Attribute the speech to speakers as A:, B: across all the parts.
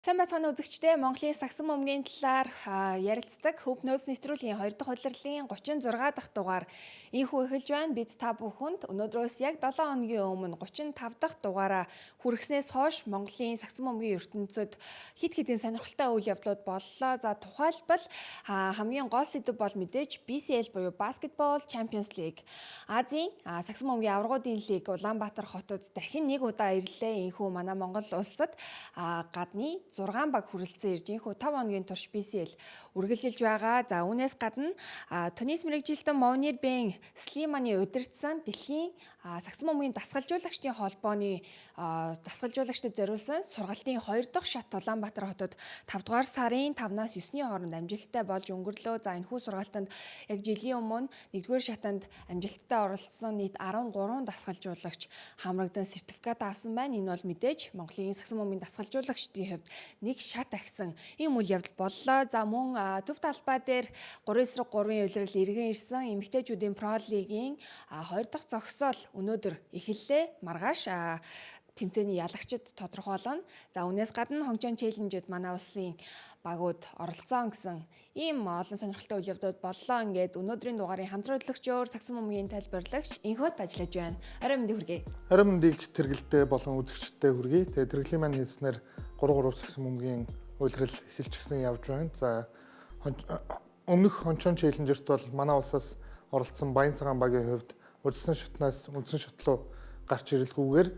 A: Сайн байцгаана үзэгчдээ Монголын сагсан бөмбөгийн талаар ярилцдаг Хөв нөөц нэвтрүүлгийн 2 дахь удирлын 36 дахь дугаар ийхүү эхэлж байна. Бид та бүхэнд өнөөдрөөс яг 7 хоногийн өмнө 35 дахь дугаараа хүрэхснээс хойш Монголын сагсан бөмбөгийн ертөнцид хид хідийн сонирхолтой үйл явдлууд боллоо. За тухайлбал хамгийн гол сэдэв бол мэдээж BCL буюу Basketball Champions League. Азийн сагсан бөмбөгийн аваргуудын лиг Улаанбаатар хотод дахин нэг удаа ирлээ. Ийхүү манай Монгол улсад гадны 6 баг хүрэлцэн ирж инхүү 5 хоногийн турш BCL үргэлжилж байгаа. За үүнээс гадна теннис мэрэгжилтэн Монир Бэн Слиманы удирдсан дэлхийн сагсан бөмбөгийн дасгалжуулагчдын холбооны дасгалжуулагчдад зориулсан сургалтын 2 дахь шат Улаанбаатар хотод 5 дугаар сарын 5-наас 9-ний хооронд амжилттай болж өнгөрлөө. За энэхүү сургалтанд яг жилийн өмнө 1-р шатанд амжилттай оролцсон нийт 13 дасгалжуулагч хамрагдан сертификат авсан байна. Энэ бол мэдээж Монголын сагсан бөмбөгийн дасгалжуулагчдын хувьд нэг шат ахсан ийм үйл явдал боллоо. За мөн төв талбай дээр 3-3-ын улирал эргэн ирсэн эмэгтэйчүүдийн Про лигийн 2 дахь зогсоол өнөөдөр эхэллээ. Маргааш тэмцээний ялагчид тодорхойлно. За үүнээс гадна Хончон челленжэд манай улсын багууд оролцсон гэсэн ийм олон сонирхолтой үйл явдлууд боллоо. Ингээд өнөөдрийн дугаарын хамтран хөтлөгчөөр сагсан бөмбөгийн тайлбарлагч Инхот ажиллаж байна. Орой мэндийг хүргэе.
B: Орой мэндийг тэргэлтэй болон үзэгчдэд хүргэе. Тэгээ тэргэлийн маань хэлснээр 3 сагсан бөмбөгийн улирал эхэлж гисэн явж байна. За өмнөх Хончон челленжерт бол манай улсаас оролцсон Баян цагаан багийн хувьд урьдчилан шатнаас үндсэн шат руу гарч ирэлгүйгээр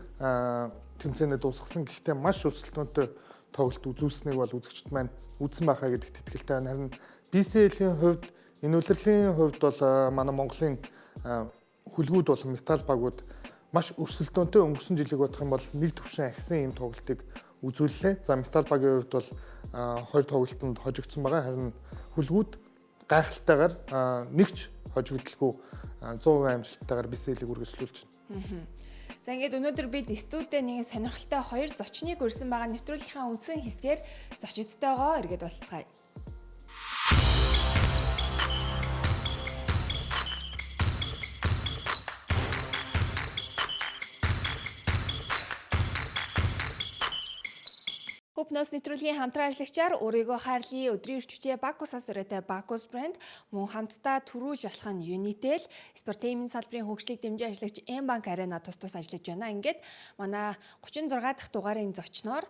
B: тэмцээнээ дуусгасан. Гэхдээ маш өрсөлдөөнтэй тоглолт үзүүлснийг бол үзэгчд маань үзсэн байхаа гэдэгт итгэлтэй байна. Харин BCL-ийн хувьд энэ улирлын хувьд бол манай Монголын хүлгүүд болон металл багууд маш өрсөлдөөнтэй өнгөрсөн жилиг бодох юм бол нэг төвшин ахисан ийм тоглолтыг үзүүллээ. За металл багийн хувьд бол 2 тоглолтод хожигдсон байгаа. Харин хүлгүүд гайхалтайгаар нэгч хожигдлгүй 100% амжилттайгаар BCL-ийг үргэлжлүүлж байна.
A: За ингээд өнөөдөр бид студид нэг сонирхолтой 2 зочныг урьсан байгаа. Нэвтрүүлгийн үндсэн хэсгээр зочдтойгоо эргээд уулзцгаая. Хөв нөөц нэвтрүүлгийн хамтран ажиллагчаар өөрийгөө хайрлын өдрийн өрчвчээ Бакусаас ураатай Bacus брэнд мөн хамтдаа төрүүлж алхах нь Unitel спортын салбарын хөгжлийг дэмжиж ажиллагч M-Bank Arena тус ажиллаж байна. Ингээд манай 36 дахь дугаарын зочноор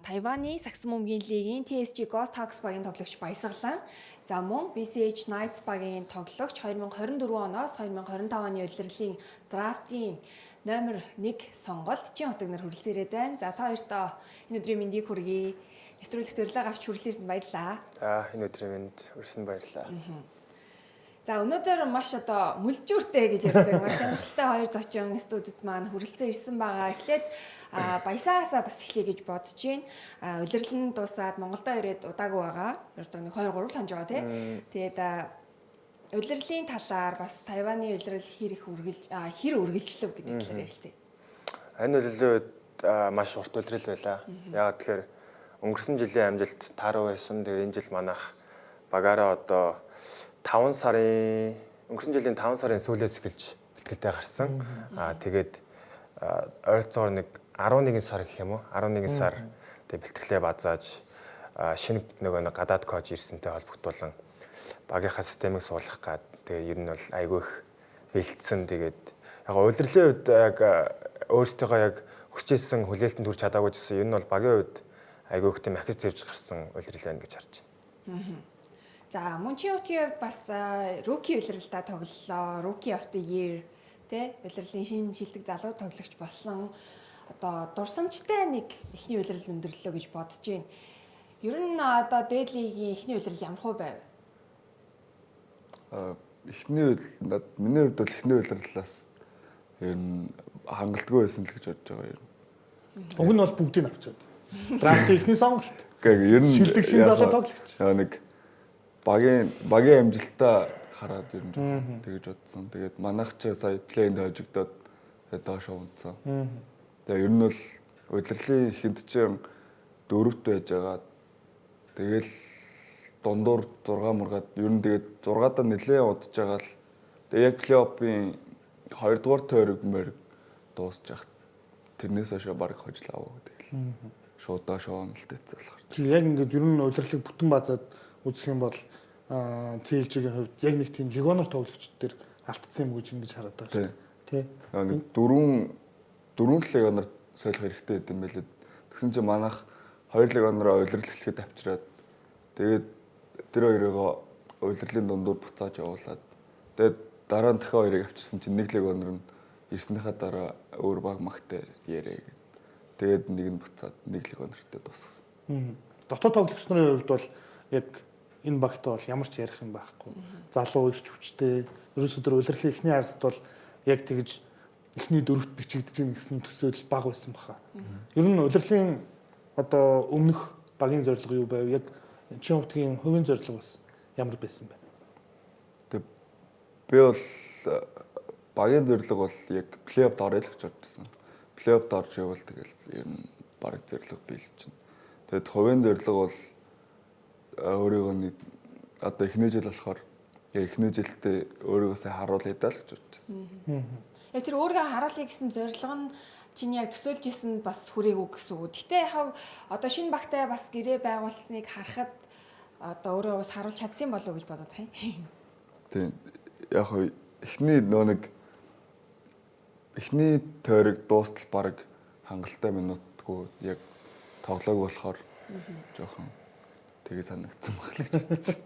A: Тайваны сагсан бөмбөгийн лигийн TSG Ghost Hawks багийн тоглогч Баясгалан, за мөн BCH Knights багийн тоглогч 2024 оноос 2025 оны улирлын драфтын номер 1 сонголт Чин Утагнаар хүрэлцэн ирээд байна. За та хоёртоо энэ өдрийн мэндийг хүргэе. Нэвтрүүлэгт урилга авч хүрэлцэн баярлалаа.
C: За энэ өдрийн мэнд урьсан баярлалаа.
A: За өнөөдөр маш мүлжүүртэй гэж ярьдаг. Маш сонирхолтой 2 зочин студид маань хүрэлцэн ирсэн байгаа. Эхлээд Баясагаасаа бас эхлэе гэж бодож байна. Улирал нь дуусаад Монголдо ирээд удаагүй байгаа. Одоо нэг 2-3 л хонж байгаа тий. Тэгээд улирлын талаар бас Тайваны улирал хэр үргэлжлэв гэдэг талаар ярилцъя.
C: Энэ улирлын үед маш урт улирал байлаа. Яагаад тэгэхээр өнгөрсөн жилийн амжилт тааруу байсан. Тэгээ энэ жил манайх багаараа одоо өнгөрсөн жилийн 5 сарын сүүлээс эхэлж бэлтгэлтэй гарсан. Тэгээд ойролцоогоор нэг 11 сар гэх юм уу? 11 сар тэг бэлтгэлээ базааж шинэ нэг гадаад коуч ирсэнтэй холбогдуулан багийнхаа системийг суулгах гад тэгээ ер нь бол айгүй их бэлдсэн. Тэгээд яг улирлын үед яг өөрсдийнхөө яг хүсэж ирсэн хүлээлтэнд хүрч чадаагүй гэсэн ер нь бол багийн үед айгүй их тийм ахис зэвж гарсан улирал байна гэж харж байна.
A: За мөн Чин Утгийн хувьд бас руки улиралдаа тоглолоо. Rookie of the Year тэ улирлын шинэ шилдэг залуу тоглогч болсон. Одоо дурсамжтай нэг эхний улирал өндөрлөө гэж бодож байна. Ер нь одоо дээдлигийн эхний улирал ямар хөө байв?
D: Миний хувьд бол эхний улирлаас ер нь хангалтгүй байсан л гэж бодож байгаа юм.
B: Уг нь бол бүгдийг авчаад. Драфтын эхний сонголт.
D: Ер нь
B: шилдэг шинэ залуу тоглогч.
D: Нэг багийн амжилтаа хараад ер нь тэгэж бодсон. Тэгээд манайх ч сая плейнд хожигдоод доош унтсан. Тэгээд ер нь бол улирлын ихэнд чинь 4-т байж байгаа. Тэгэл дундуур 6 мургаад ер нь тэгээд 6-аад нэлээд удаж байгаа л тэгээд яг плей-оффын 2 дугаар тойрог мөр дуусчих. Тэрнээс хойш баг хожлаа гэдэг л. шууд доош явна л дэцээ болохоор.
B: Тийм яг ингээд ер нь удирдлыг бүтэн базаад үзэх юм бол TLG-ийн хувьд яг нэг тийм легонор тоглогчд төр алдсан юм гэж ингэж хараад байгаа шүү. Тий.
D: Нэг дөрвөн легонор солих хэрэгтэй гэдэм байлээ. Тэгсэн чинь манайх 2 легонороо удирдал эхлэхэд авчираад тэгээд тэр хоёроо удирдлын дундуур буцааж явуулаад тэгээд дараа нь дахин хоёрыг авчирсан чинь нэг легонор нь ирснийхаа дараа өөр баг магтай ярэ гэдэг. Тэгээд нэг нь буцаад нэг легонортой дуусгасан.
B: Дотоод тоглогч нарын хувьд бол яг энэ багтаа бол ямар ч ярих юм байхгүй. Залуу ирч хүчтэй. Ерөөсөө тэр удирдлын эхний хагаст бол яг тэгж эхний дөрөвт бичигдэж ийн гэсэн төсөөл баг байсан баха. Ер нь удирдлын одоо өмнөх багийн зорилго юу байв? Яг чинь хувьдгийн хувийн зорилго бас ямар байсан бэ?
D: Тэг би бол багийн зорилго бол яг плей-офф дорё л гэж бодсон. Плей-офф дорж явал тэгэл ер нь баг зорилго биелчихнэ. Тэгэд хувийн зорилго бол өөрийгөө нэг одоо эхний жил болохоор яг эхний жилдээ өөрийгөө сайн харуулъя даа л гэж бодсон.
A: Яг тэр өөрийгөө харуулъя гэсэн зорилго нь чиний яг төсөөлж исэн бас хүрээгүй гэсэн үг. Гэтэ яхав одоо шинэ багтай бас гэрээ байгуулсныг харахад одоо өөрөө бас харуулж чадсан болов уу гэж бодоод байна.
D: Тийм яг эхний эхний тойрог дуустал баг хангалттай минутгүй яг тоглоог болохоор жоохон тэгээ санагдсан баг л гэж бодчих.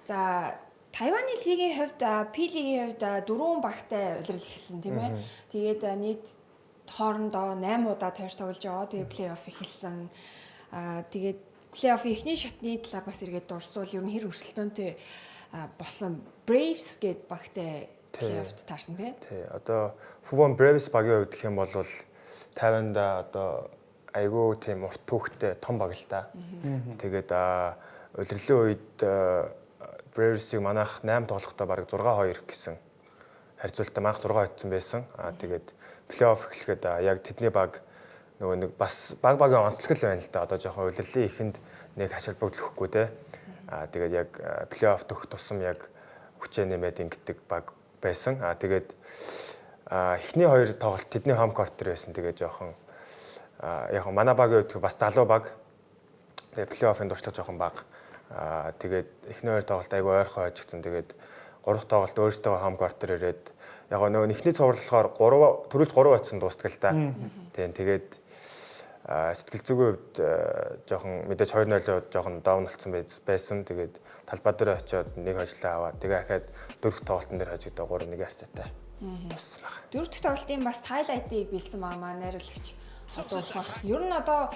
A: За Тайваны лигийн хувьд P-лигийн хувьд 4 багтай улирал эхэлсэн тийм ээ. Тэгээд нийт хоорондоо 8 удаа тойрч тоглож байгаа. Тэгээд плей-офф эхэлсэн. Тэгээд плей-оффын эхний шатны талаар бас эргээд дурсвал ер нь хэр өрсөлдөөнтэй болсон Braves гээд багтай плей-оффт таарсан тийм.
C: Тий. Одоо Fubon Braves багийн хувьд гэх юм бол Тайванда одоо айгүй тийм урт түүхтэй том баг л та. Тэгээд улирлын үед Braves-ийг манайх 8 тоглохдоо бараг 6-2 гэсэн харьцуултаа манайх 6 хоцсон байсан. Тэгээд плей-офф эхлэхэд яг тэдний баг нөгөө нэг бас багийн онцлог л байна л да. Одоо жоохон улирлын ихэнд нэг хашаал богдлохгүй те. Тэгээд яг плей-офф төх тусам яг хүчээ нэмээд ингэдэг баг байсан. Тэгээд эхний 2 тоглолт тэдний home court төр байсан. Тэгээд жоохон яг манай багийн хувьд бас залуу баг. Тэгээд плей-оффын дуршлаг жоохон баг. Тэгээд эхний 2 тоглолт айгүй ойрхон хожигдсон. Тэгээд 3 тоглолт өөрсдөө home court төр ирээд яг нөгөө эхний цувралахаар төрүүлж 3 очсон дуустал л да. Тийм тэгээд сэтгэл зүйн хувьд жоохон мэдээж 2-0 жоохон даун болсон байсан. Тэгээд талбай дээр очиод нэг хожлоо аваад тэгээ ахаад дөрөв тоглолтын дээр хожигдоо 3-1 харьцаатай. Туссан байна.
A: Дөрөв дэх тоглолтын бас хайлайтыг бэлдсэн байгаа найруулагч. Одоо ер нь одоо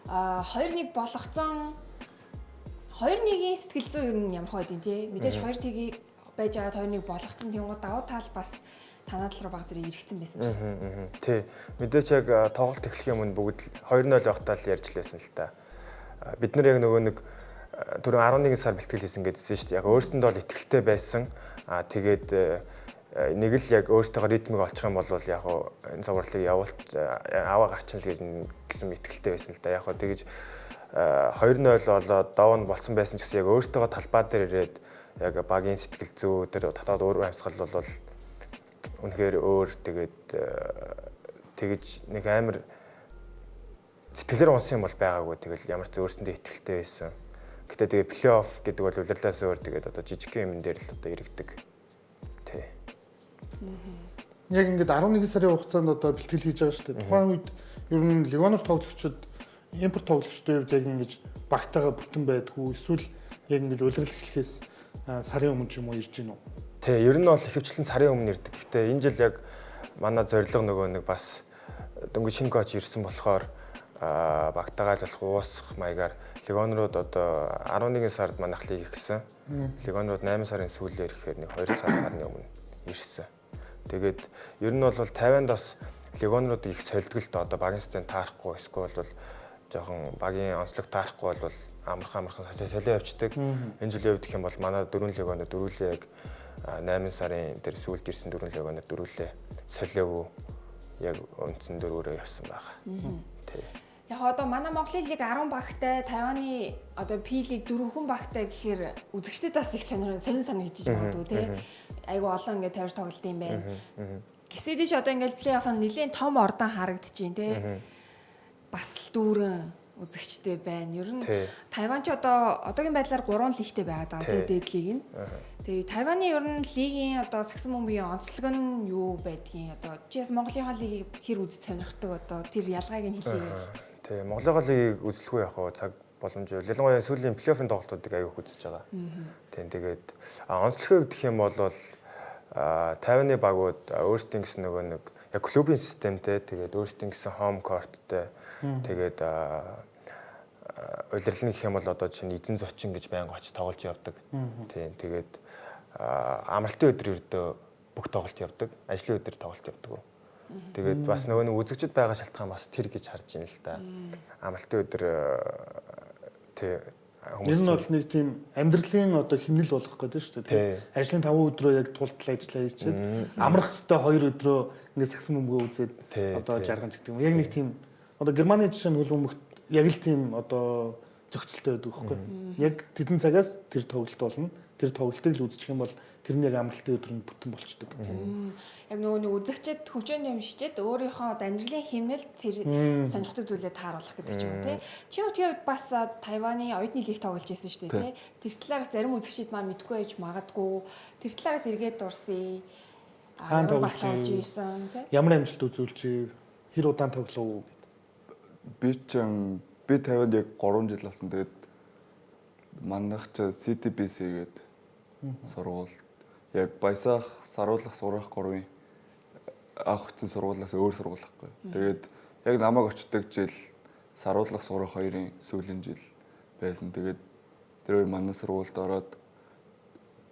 A: 2-1 болгоцсон 2-1-ийн сэтгэл зүй ер нь ямар хойд юм те. Мэдээж 2-1 байж байгаа 2-1 болгоцсон тэнгууд давуу тал бас танаад руу баг зэрэг иргэсэн байсан байна.
C: Тий. Мэдээж яг тоглолт эхлэх юм бүгд 2-0 байхдаа л ярьж лээсэн л та. Бид нар яг нөгөө нэг түрүү 11 сар бэлтгэл хийсэн гэдсэн шүү дээ. Яг өөрсөндөө л ихтэй байсан. Тэгээд нэг л яг өөртөө ритмиг олчих юм бол яг энэ цувралыг явуулт аваа гарчин л гэсэн ихтэй байсан л да. Яг тэгэж 2-0 болоод давн болсон байсан ч гэсэн яг өөртөө талбай дээр ирээд яг багийн сэтгэл зүй тэр татаад өөр амьсгал бол үнэхээр өөр тэгээд тэгэж нэг амар сэтгэлээр унсан юм бол байгаагүй. Тэгэл ямар ч өөрсөндөө ихтэй байсан. Гэтэ тэгээ плей-офф гэдэг бол улирлаас өөр тэгээд одоо жижиг юм дээр л одоо иргэдэг. Тий.
B: Яг ингээд 11 сарын хугацаанд одоо бэлтгэл хийж байгаа шүү дээ. Тухайн үед ер нь легонор тоглогчид импорт тоглогчдын хувьд яг ингэж багтаага бүтэн байдгүй эсвэл яг ингэж улирал эхлэхээс сарын өмнө ч юм уу ирж гин үү?
C: Тий, ер нь бол ихэвчлэн сарын өмнө ирдэг. Гэхдээ энэ жил яг манай зорилго нөгөө нэг бас дөнгөж шинэ коуч ирсэн болохоор багтаагаал болох уусах маягаар легонрууд одоо 11 сард манайх лиг ихсэн. Легонрууд 8 сарын сүүлээр ирэхээр нэг 2 сарын өмнө ирсэн. Тэгээд ер нь бол 50-нд бас легонрууд их солидгол доо одоо багийн систем таарахгүй эсвэл бол жоохон багийн онцлог таарахгүй бол амархан солио явцдаг. Энэ жилийн үед гэх юм бол манай 4 легонод дөрүүлээ яг 8 сарын дээр сүүлд ирсэн 4 легонод дөрүүлээ солиогүй яг үндсэн дөрвөөрөө явсан байгаа. Тий.
A: Яг одоо манай Монголын лиг 10 багтай, Тайваны одоо P-лиг 4 хүн багтай гэхээр үзэгчдэд бас их сонир санагдаж магадгүй тий. Айгу олон ингээд тойрч тоглолт юм байна. Гисэдэж одоо ингээд плей-офф нь нэлээд том ордон харагдаж байна тий. бас л дүүрэн үзэгчтэй байна. Ер нь
C: Тий.
A: Тайван ч одоогийн байдлаар 3 лигтэй байгаа тий дээд лиг нь. Тэгээ Тайваны ер нь лигийн сагсан бөмбөгийн онцлог нь юу байдгийг чиэс Монголынхаа лигийг хэр үзэж сонирхдаг тэр ялгааг нь хэлье.
C: Тий, Монголын лигийг үзэлгүй яг цаг боломжтой. Ялангуяа сүүлийн плей-оффын тоглолтуудыг аяг үзэж байгаа. Тийм тэгээд онцлогийн хувьд гэх юм бол Тайваны багууд өөрсдийн гэсэн нөгөө нэг яг клубын системтэй тэгээд өөрсдийн гэсэн home courtтэй тэгээд удирдал нь гэх юм бол чинь эзэн зочин гэж байнга очиж тоглож явдаг. Тийм тэгээд амралтын өдөр ердөө бүх тоглолт явдаг. Ажлын өдөр тоглолт явдаг. Тэгээд бас нөгөө нэг үзэгчд байгаа шалтгаан бас тэр гэж харж байна л да. Амралтын өдөр тий
B: хүмүүс энэ бол нэг тийм амьдралын хэмнэл болгох гэдэг шүү дээ. Ажлын 5 өдрөө яг тултал ажиллаа хийчихэд амрах хэвээр 2 өдрөө ингээд сагсан бөмбөгөө үзээд жаргамж гэдэг юм. Яг нэг тийм Германы жишээ нь хөлбөмбөгт яг л тийм зохицолтой байдаг байхгүй. Яг тэдэн цагаас тэр тоглолт болно. Тэр тоглолтыг л үзчих юм бол тэрний яг амралтын өдрөнд бүтэн болчдөг.
A: Яг нөгөө үзэгчд хөгжөөнд юмшчихэд өөрийнхөө амьдралын хэмнэлд тэр сонирхдаг зүйлээ тааруулах гэдэг ч юм уу тий. Чи тэгээд бас Тайваны оюутны лиг тоглож байсан шүү дээ тий. Тэр талаараас зарим үзэгчид маань мэдгүй байж магадгүй. Тэр талаараас эргээд дурсъя.
B: Хаан тоглож
A: ийсэн тий.
B: Ямар амжилт үзүүлж хэр удаан тоглов?
D: Би Тайванд яг 3 жил болсон. Тэгээд манайх ч CTBC гэдэг сургууль яг Баясаах Саруулах сурах 3-ын анх хүчний сургуулиас өөр сургуулахгүй. Тэгээд яг намайг очдог жил Саруулах сурах 2-ын сүүлийн жил байсан. Тэгээд тэр манай сургуульд ороод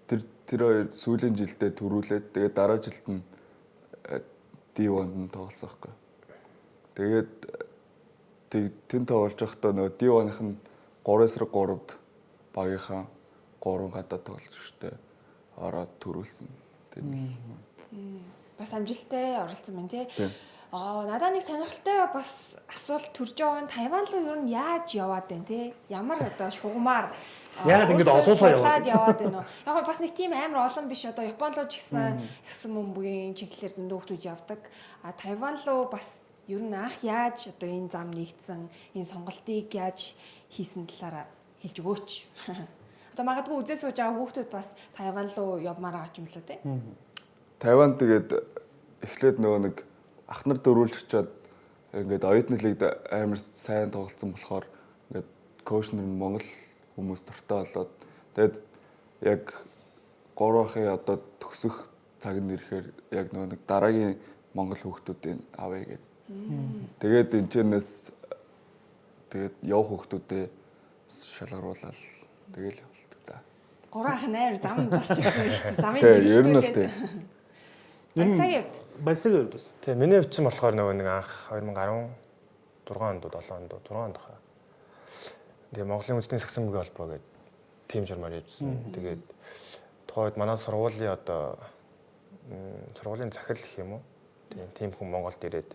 D: тэр хоёр сүүлийн жилдээ төрүүлээд тэгээд дараа жилд нь D1-д тоглосон байхгүй. Тэгээд тэн тоглож байхдаа нөгөө D1-ийнх нь 3-3-д багийнхаа 3 гадаад тоглогчтой ороод төрүүлсэн. Тийм л.
A: Бас амжилттай оролцсон байна тий. Надад нэг сонирхолтой бас асуулт төрж байгаа нь Тайван руу ер нь яаж яваад байна тий? Ямар шугамар
B: яагаад ингэж олуулаад
A: яваад байна вэ? Яг бас нэг тийм амар олон биш Япон руу ч гэсэн сагсан бөмбөгийн чиглэлээр зөндөө хүмүүс явдаг. Тайван руу бас ер нь анх яаж энэ зам нэгдсэн, энэ сонголтыг яаж хийсэн талаараа хэлж өгөөч. Магадгүй үзээ сууж байгаа хүүхдүүд бас Тайван руу явмаар байгаа ч юм лөө тий.
D: Тайван тэгээд эхлээд нөгөө нэг ах нар дөрүүлчихээд ингээд оюутны лигд амар сайн тоглолцсон болохоор ингээд коуч нар нь Монгол хүмүүс дуртай болоод тэгээд яг 3 ахын төгсөх цаг нь ирэхээр яг нөгөө нэг дараагийн Монгол хүүхдүүдийн авъя гэдэг. Тэгээд энэчнээс тэгээд явах хүүхдүүдээ шалгаруулаад тэгэл явуулдаг да.
A: 3 ах нээр зам засч ирсэн шүү дээ. Замын
D: тий, ер нь л тий.
B: Баясагийн хувьд бас.
C: Тий, миний хувьд ч болохоор нөгөө нэг анх 2016 онд 7 онд 6 онд хаа. Тэгээ Монголын үндэсний сагсан бөмбөгийн холбоо гэдэг тим журмаар явжсан. Тэгээд тухайд манай сургуулийн сургуулийн захирал гэх юм уу? Тийм хүн Монголд ирээд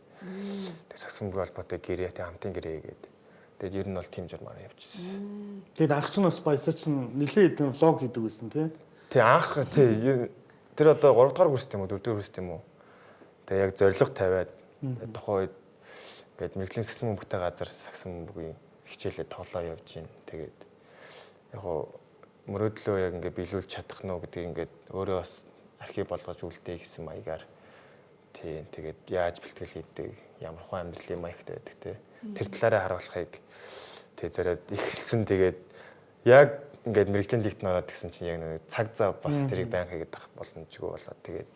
C: тэг сагсан бөмбөгийн холбоотой гэрээ хамтын гэрээ гэдэг. Тэгээд ер нь бол тим журмаар явжсан.
B: Тэгээд анх ч бас Баясаа ч нэлээд хэдэн влог хийдэг байсан тий.
C: Тий анх тий тэр 3 дугаар курс тийм үү 4 дугаар курс тийм үү. Тэгээ яг зориг тавиад тухайн үед ингээд мэрэгжлийн сагсан бөмбөгтэй газар сагсан бөмбөгийн хичээлээ тоглоо явж гин. Тэгээд яг мөрөөдлөө яг ингээд биелүүлж чадах нь гэдгийг ингээд өөрөө бас архив болгож үлдээ гэсэн маягаар тий тэгээд яаж бэлтгэл хийдэг ямар хүн амьдралын маягтай байдаг тий. Тэр талаараа харуулахыг тий зэрэг ихэлсэн тэгээд яг ингээд мэрэгжлийн лигт ороод гисэн чинь яг нэг цаг зав бас тэрийг байн хийгээд авах боломжгүй болоод тэгээд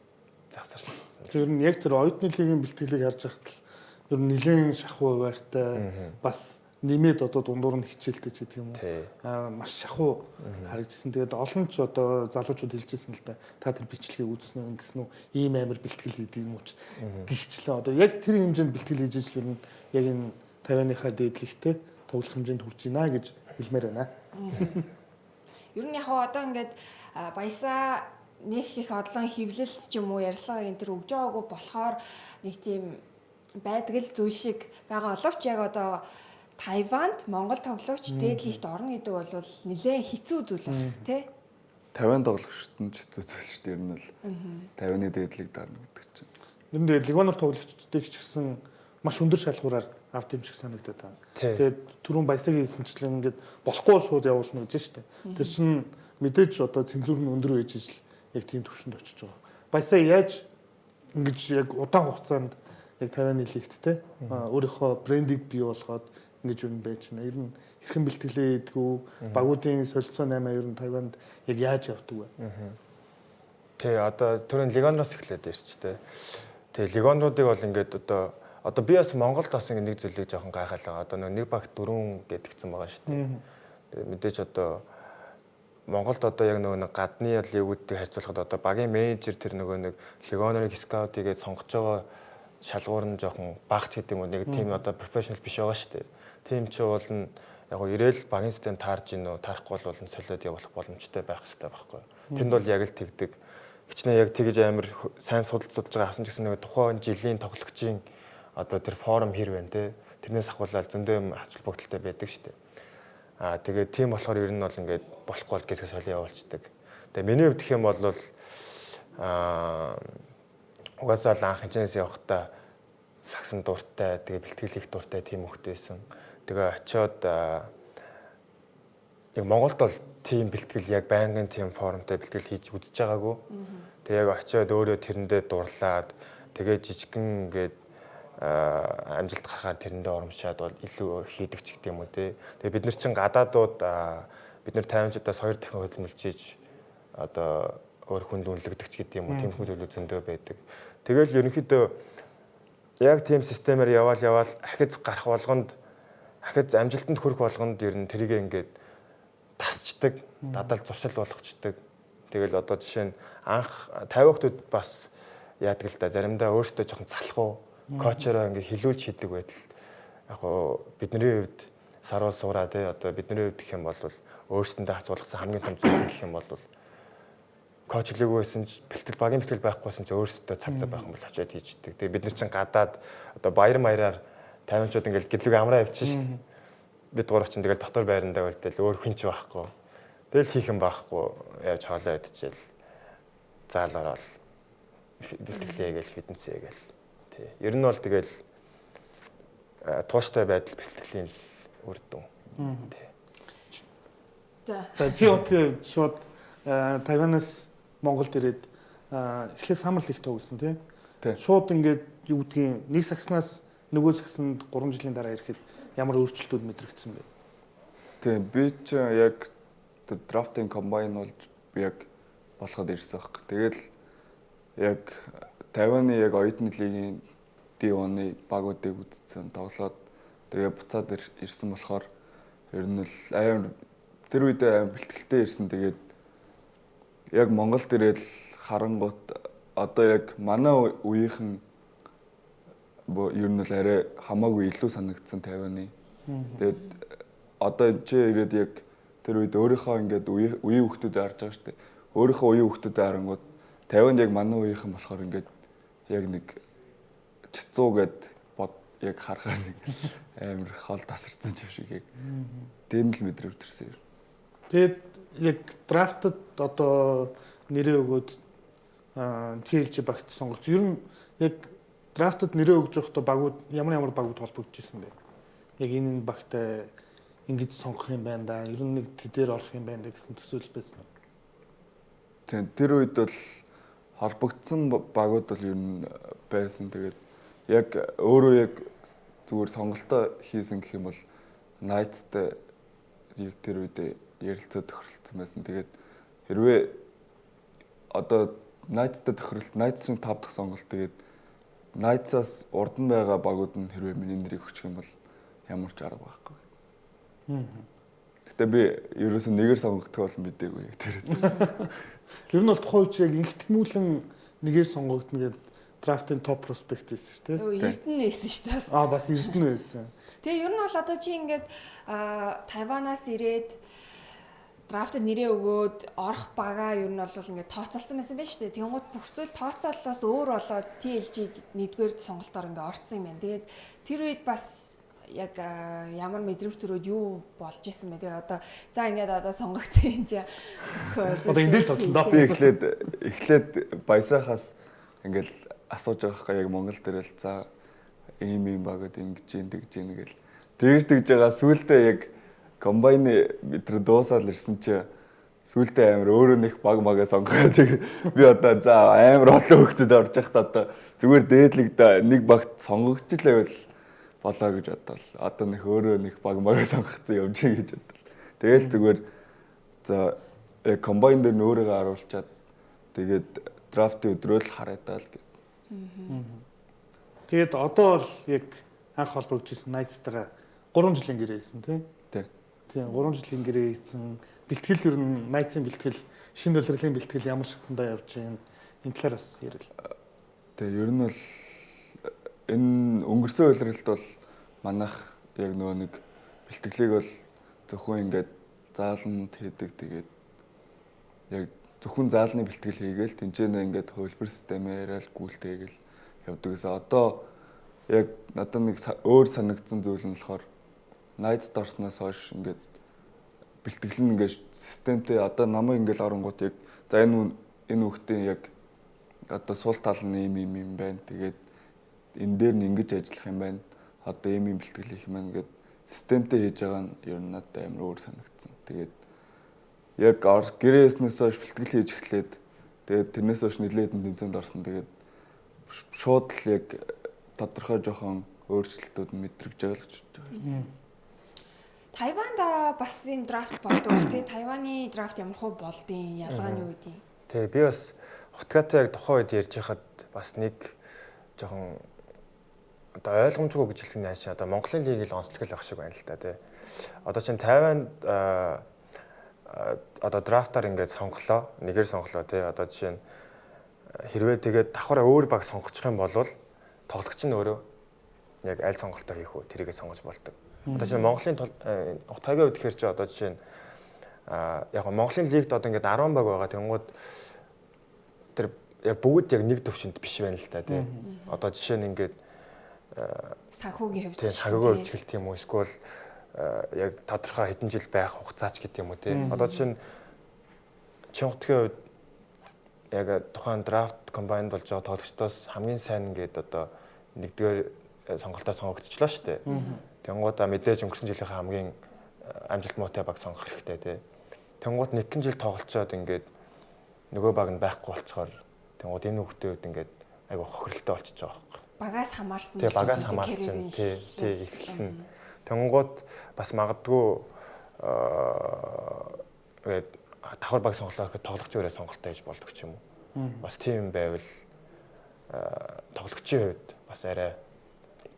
C: завсарласан.
B: Ер нь яг тэр оюутны лигийн бэлтгэлийг харж байхад л ер нь нэлээд шахуу хуваартай бас нэмээд дундуур нь хичээлтэй ч гэдэг юм уу. Маш шахуу харагдсан. Тэгээд олон ч залуучууд хэлжсэн л да. Та тэр бичлэгийг үзсэн үү ингэсэн үү? Ийм амар бэлтгэл хийдэг юм уу ч гихчлээ. Яг тэр хэмжээнд бэлтгэл хийж иж ер нь яг энэ Тайваныхаа дээдлэгтэй тоглох хэмжээнд хүрч байна гэж хэлмээр байна.
A: Ер нь яг ингээд Баясаа нэг их одлон хөвлөлт ч юм уу ярьслага энэ төр өгж байгаагүй болохоор нэг тийм байдаг л зүйл шиг байгаа оловч яг Тайванд Монгол тоглогч дээдлэгт орно гэдэг бол нэлээд хэцүү зүйл байна тий.
D: 50 тоглогчт нь хэцүү зүйл шүү дээ. Ер нь л 50-ны дээдлэг дарна гэдэг чинь.
B: Ер нь лигоноор тоглогчдыг ч гэсэн маш өндөр шалгуураар авт юм шиг санагдаад байна.
C: Тий.
B: Тэгээд түрүүн баясагийн хэлсэнчлэн ингээд болохгүй шууд явуулна гэж шүү дээ. Тэр чинь мэдээж одоо цензур нь өндөр байж ижил яг тийм төвшөнд очиж байгаа. Баясаа яаж ингэж яг удаан хугацаанд яг Тайваны лигттэй өөрийнхөө брендийг бий болгоод ингэж юу байж байна. Ер нь хэрхэн бэлтгэлээ идэгүү, багуудын солилцоо 8 ер нь Тайванд яг яаж явдаг вэ?
C: Тий, одоо түрүүн легионроос эхлээд ирчтэй. Тэгээ легионруудыг бол ингээд одоо би бас Монголд бас нэг зүйлийг жоохон гайхалгаа. Одоо нэг багт 4 гэдгийгсэн байгаа шүү дээ. Тэгээ мэдээж одоо Монголд одоо яг нэг гадны лигүүдтэй харьцуулахад одоо багийн менежер тэр нэг легионерыг скаут хийгээд сонгож байгаа шалгуур нь жоохон багц гэдэг юм уу, нэг тийм одоо профешнл биш байгаа шүү дээ. Тийм ч бол нь яг ирээл багийн систем таарж гин үү, таарахгүй бол солиод явуулах боломжтой байх хэрэгтэй байхгүй. Тэнд бол яг л тэгдэг. Хичнээн яг тэгж амар сайн судалж байгаа хасан ч гэсэн нэг тухайн жилийн тоглогчийн одоо тэр форум хэр байна те. Тэрнээс ахуулаад зөндөө юм ач холбогдолтой байдаг шүү дээ. Тэгээд тийм болохоор ер нь бол ингээд болохгүй бол гэсгээ солио явуулцдаг. Тэгээ миний хувьд гэх юм бол угаасаа л анх хэмжээс явахдаа сагсан дуртай, тэгээ бэлтгэл их дуртай тийм хөлт байсан. Тэгээ очиод яг Монголд бол тийм бэлтгэл яг байнгын тийм форумтай бэлтгэл хийж үзэж байгаагүй. Тэгээ яг очиод өөрөө тэрэндээ дурлаад тэгээ жижигхэн ингээд амжилт гарахаар тэрэндээ оромшаад бол илүү хийдэг ч гэдэм үү те. Тэгээ бид нар чинь гадаадууд бид нар 50-уудаас 2 дахин хөдөлмөлжиж одоо өөр хүнд үнэлэгдэх ч гэдэм үү тийм зүйл зөндөө байдаг. Тэгэл ерөнхийдөө яг тийм системээр яваал ахиц гарах болгонд ахиц амжилтанд хүрэх болгонд ер нь тэрийг ингээд тасчдаг, дадал зуршил болгочдөг. Тэгэл одоо жишээ нь анх 50 хүмүүс бас яадаг л да заримдаа өөртөө жоохон залхуу коучороо ингээ хилүүлж хийдэг байтал яг гоо бидний хувьд саруул сууraa те одоо бидний хувьд гэх юм бол өөрсөндөө хацуулгасан хамгийн том зүйл гэх юм бол коуч хэлээгүйсэн ч багийн бэлтгэл байхгүйсэн ч өөрсдөө цаг байх юм бол очиад хийждэг. Тэгээ бид нар чинь гадаад одоо баяр маяраар 50-ууд ингээл гэдлэг амраа явчихсан шүү дээ. Бид гурав чинь тэгэл дотор байрандаа үлдээл өөр хүнч байхгүй. Тэгэл хийх юм байхгүй яаж хоолоо идчихэл заал ороод бэлтгэлээ гээл фитнесээ гээл. Тий. Ер нь бол тэгэл тууштай байдал бэлтгэлийн үр дүн. Тий.
B: За чи өтгөө шууд Тайванаас Монголд ирээд эхлээд самар лиг тоглосон тий. Шууд ингээд юу гэдгийг нэг сагснаас нөгөө сагсанд 3 жилийн дараа ирэхэд ямар өөрчлөлтүүд мэдрэгдсэн бэ?
D: Тийм би ч яг драфтинг комбайн болж би яг болоход ирсэн баг. Тэгэл яг Тайваны яг оюутны лигийн D1-ы багуудыг үзсэн тоглоод тэгээ буцаад ирсэн болохоор ер нь л аим тэр үед аим бэлтгэлтэй ирсэн. Тэгээд яг Монголд ирээд харангуут одоо яг манай үеийнхэн ер нь л арай хамаагүй илүү санагдсан Тайваны. Тэгээд одоо чи ирээд яг тэр үед өөрийнхөө ингээд үеийн хүмүүсд харж байгаа шүү дээ. Өөрийнхөө үеийн хүмүүсд харангуут Тайванд яг манай үеийнхэн болохоор ингээд яг нэг чицүү гэд яг харахаар нэг амар хол тасарсан юм шиг яг тийм л мэдрэмж төрсөн.
B: Тэгээд яг драфтад одоо нэрээ өгөөд TLG багт сонгогдсон. Ер нь яг драфтад нэрээ өгж явахдаа багууд ямар багууд холбогдож ирсэн бэ? Яг энэ багтай ингэж сонгох юм байна да. Ер нь нэг тэдээр орох юм байна да гэсэн төсөөлөл байсан.
D: Тийм тэр үед бол холбогдсон багууд бол ер нь байсан. Тэгээд яг өөрөө яг зүгээр сонголтоо хийсэн гэх юм бол Knights-тай яг тэр үед ярилцаад тохиролцсон байсан. Тэгээд хэрвээ одоо Knights-тай тохиролт Knights-ын 5 дахь сонголт тэгээд Knights-аас урд нь байгаа багууд нь хэрвээ миний нэрийг өгчих юм бол ямар ч арга байхгүй. Гэтэ би ерөөсөө нэгээр сонгогдох бол мэдээгүй яг тэр.
B: Ер нь бол тухайн үеч яг инхтмүүлэн нэгээр сонгогдно гэдэг драфтын топ проспект байсан шүү дээ.
A: Эрдэнэ байсан шүү дээ.
B: Бас эрдэнэ байсан.
A: Тэгээ ер нь бол одоо чи ингээд Тайванаас ирээд драфтад нэрээ өгөөд орох багаа ер нь бол ингээд тооцоолсон байсан байж тээ. Тэнгууд бүх зүйл тооцооллоос өөр болоод TLG нэгдүгээр сонголтоор ингээд орсон юм байна. Тэгээд тэр үед бас яг ямар мэдрэмж төрөөд юу болж исэн бэ? Тэгээ одоо за ингээд одоо сонгогдсон юм чи.
B: Одоо энэ л тодлоо.
D: Би эхлээд баясаахаас ингээд асууж байгаа хэрэг яг Монгол дээр л за ийм багад ингэж гэл тэгж байгаа сүүлдээ яг комбайны метр дуусаад ирсэн чи сүүлдээ амар өөрөө нэг баг магаа сонгохоо тэг би одоо за амар олон хөлтөд орж явахдаа одоо зүгээр дээдлэгдээ нэг багт сонгогчлээ болоо гэж бодвол одоо нэг өөрөө нэг баг магаа сонгоцсон явж гэж бодлоо. Тэгэл зүгээр за комбайн дээр нөөрийгөө харуулчаад тэгээд драфтын өдрөө л хараад л гэв.
B: Тэгээд одоо бол яг анх холбогдчихсэн Knights-тайгаа 3 жилийн гэрээ хийсэн тийм. Тийм 3 жилийн гэрээ хийсэн. Бэлтгэл ер нь Knights-ийн бэлтгэл, шинэ улирлын бэлтгэл ямар шатндаа явж байна? Энэ талаар бас ярил.
D: Тэгээ ер нь бол энэ өнгөрсөн улиралд бол манайх яг нөгөө нэг бэлтгэлийг бол зөвхөн ингээд зааланд хийдэг. Тэгээд яг зөвхөн заалны бэлтгэл хийгээл тэнцэнэ ингээд хөлбөр системээр л гүйлтэйгээл явдаг гэсэн. Одоо яг надад нэг өөр санагдсан зүйл нь болохоор Knights дорсноос хойш ингээд бэлтгэл нь ингээд системтэй одоо намайг ингээд оронгууд яг за энэ хүүхдийн яг одоо сул тал нь ийм байна. Тэгээд энэ дээр нь ингэж ажиллах юм байна. Одоо ийм бэлтгэл хийх юм ингээд системтэй хийж байгаа нь ер нь надад амар өөр санагдсан. Тэгээд яг гэрээснээс хойш бэлтгэл хийж эхлээд тэгээд тэрнээс хойш нэлээдэн тэмцээнд орсон. Тэгээд шууд л яг тодорхой жоохон өөрчлөлтүүд мэдрэгж байгаа л гэж байна.
A: Тайванд бас энэ драфт болдог тий. Тайваны драфт ямар хөө болдیں۔ Ялгаа нь юу гэдэг.
C: Тэгээ би бас Хутгатай яг тухайн үед ярьж хахад бас нэг жоохон одоо ойлгомжгүй гэж хэлэх нь яашаа одоо Монголын лигийг л онцлог байх шиг байна л та тий. Одоо чинь Тайванд одоо драфтаар ингээд сонголоо, нэгээр сонголоо тий. Одоо жишээ нь хэрвээ тэгээд давхараа өөр баг сонгочих юм бол тоглогч нь өөрөө яг аль сонголтоо хийх үү тэрийгээ сонгож болдог. Одоо чинь Монголын Хутгагийн үед гэхэр чи одоо жишээ нь яг Монголын лигт одоо ингээд 10 баг байгаа. Тэнгууд тэр яг бүгд яг нэг төвшөнд биш байна л та тий. Одоо жишээ нь ингээд
A: санхүүгийн хувьд
C: санхүүгийн хувьд гэлт юм уу эсвэл яг тодорхой хэдэн жил байх хугацаач гэдэг юм уу тий. Одоо жишээ нь Чингутгийн үед яг тухайн драфт комбайн болж байгаа тоглогчдоос хамгийн сайн ингээд одоо нэгдүгээр сонголтоо сонгогдчихлоо шүү дээ. Тэнгууд мэдээж өнгөрсөн жилийнхээ хамгийн амжилт муутай баг сонгох хэрэгтэй тий. Тэнгууд нэгэн жил тоглолцоод ингээд нөгөө баг нь байхгүй болцохоор тэнгууд энэ хүүхдүүд ингээд айгу хохирлттой болчихж байгаа байхгүй.
A: Багаас хамаарсан.
C: Тэгээ багаас хамаарсан тий эхэлнэ. Тэнгууд бас магадгүй тэгээд давхар баг сонголоо гэхэд тоглогчийн өрөө сонголтоо хийж болдог ч юм уу. Бас тийм байвал тоглогчийн хувьд бас арай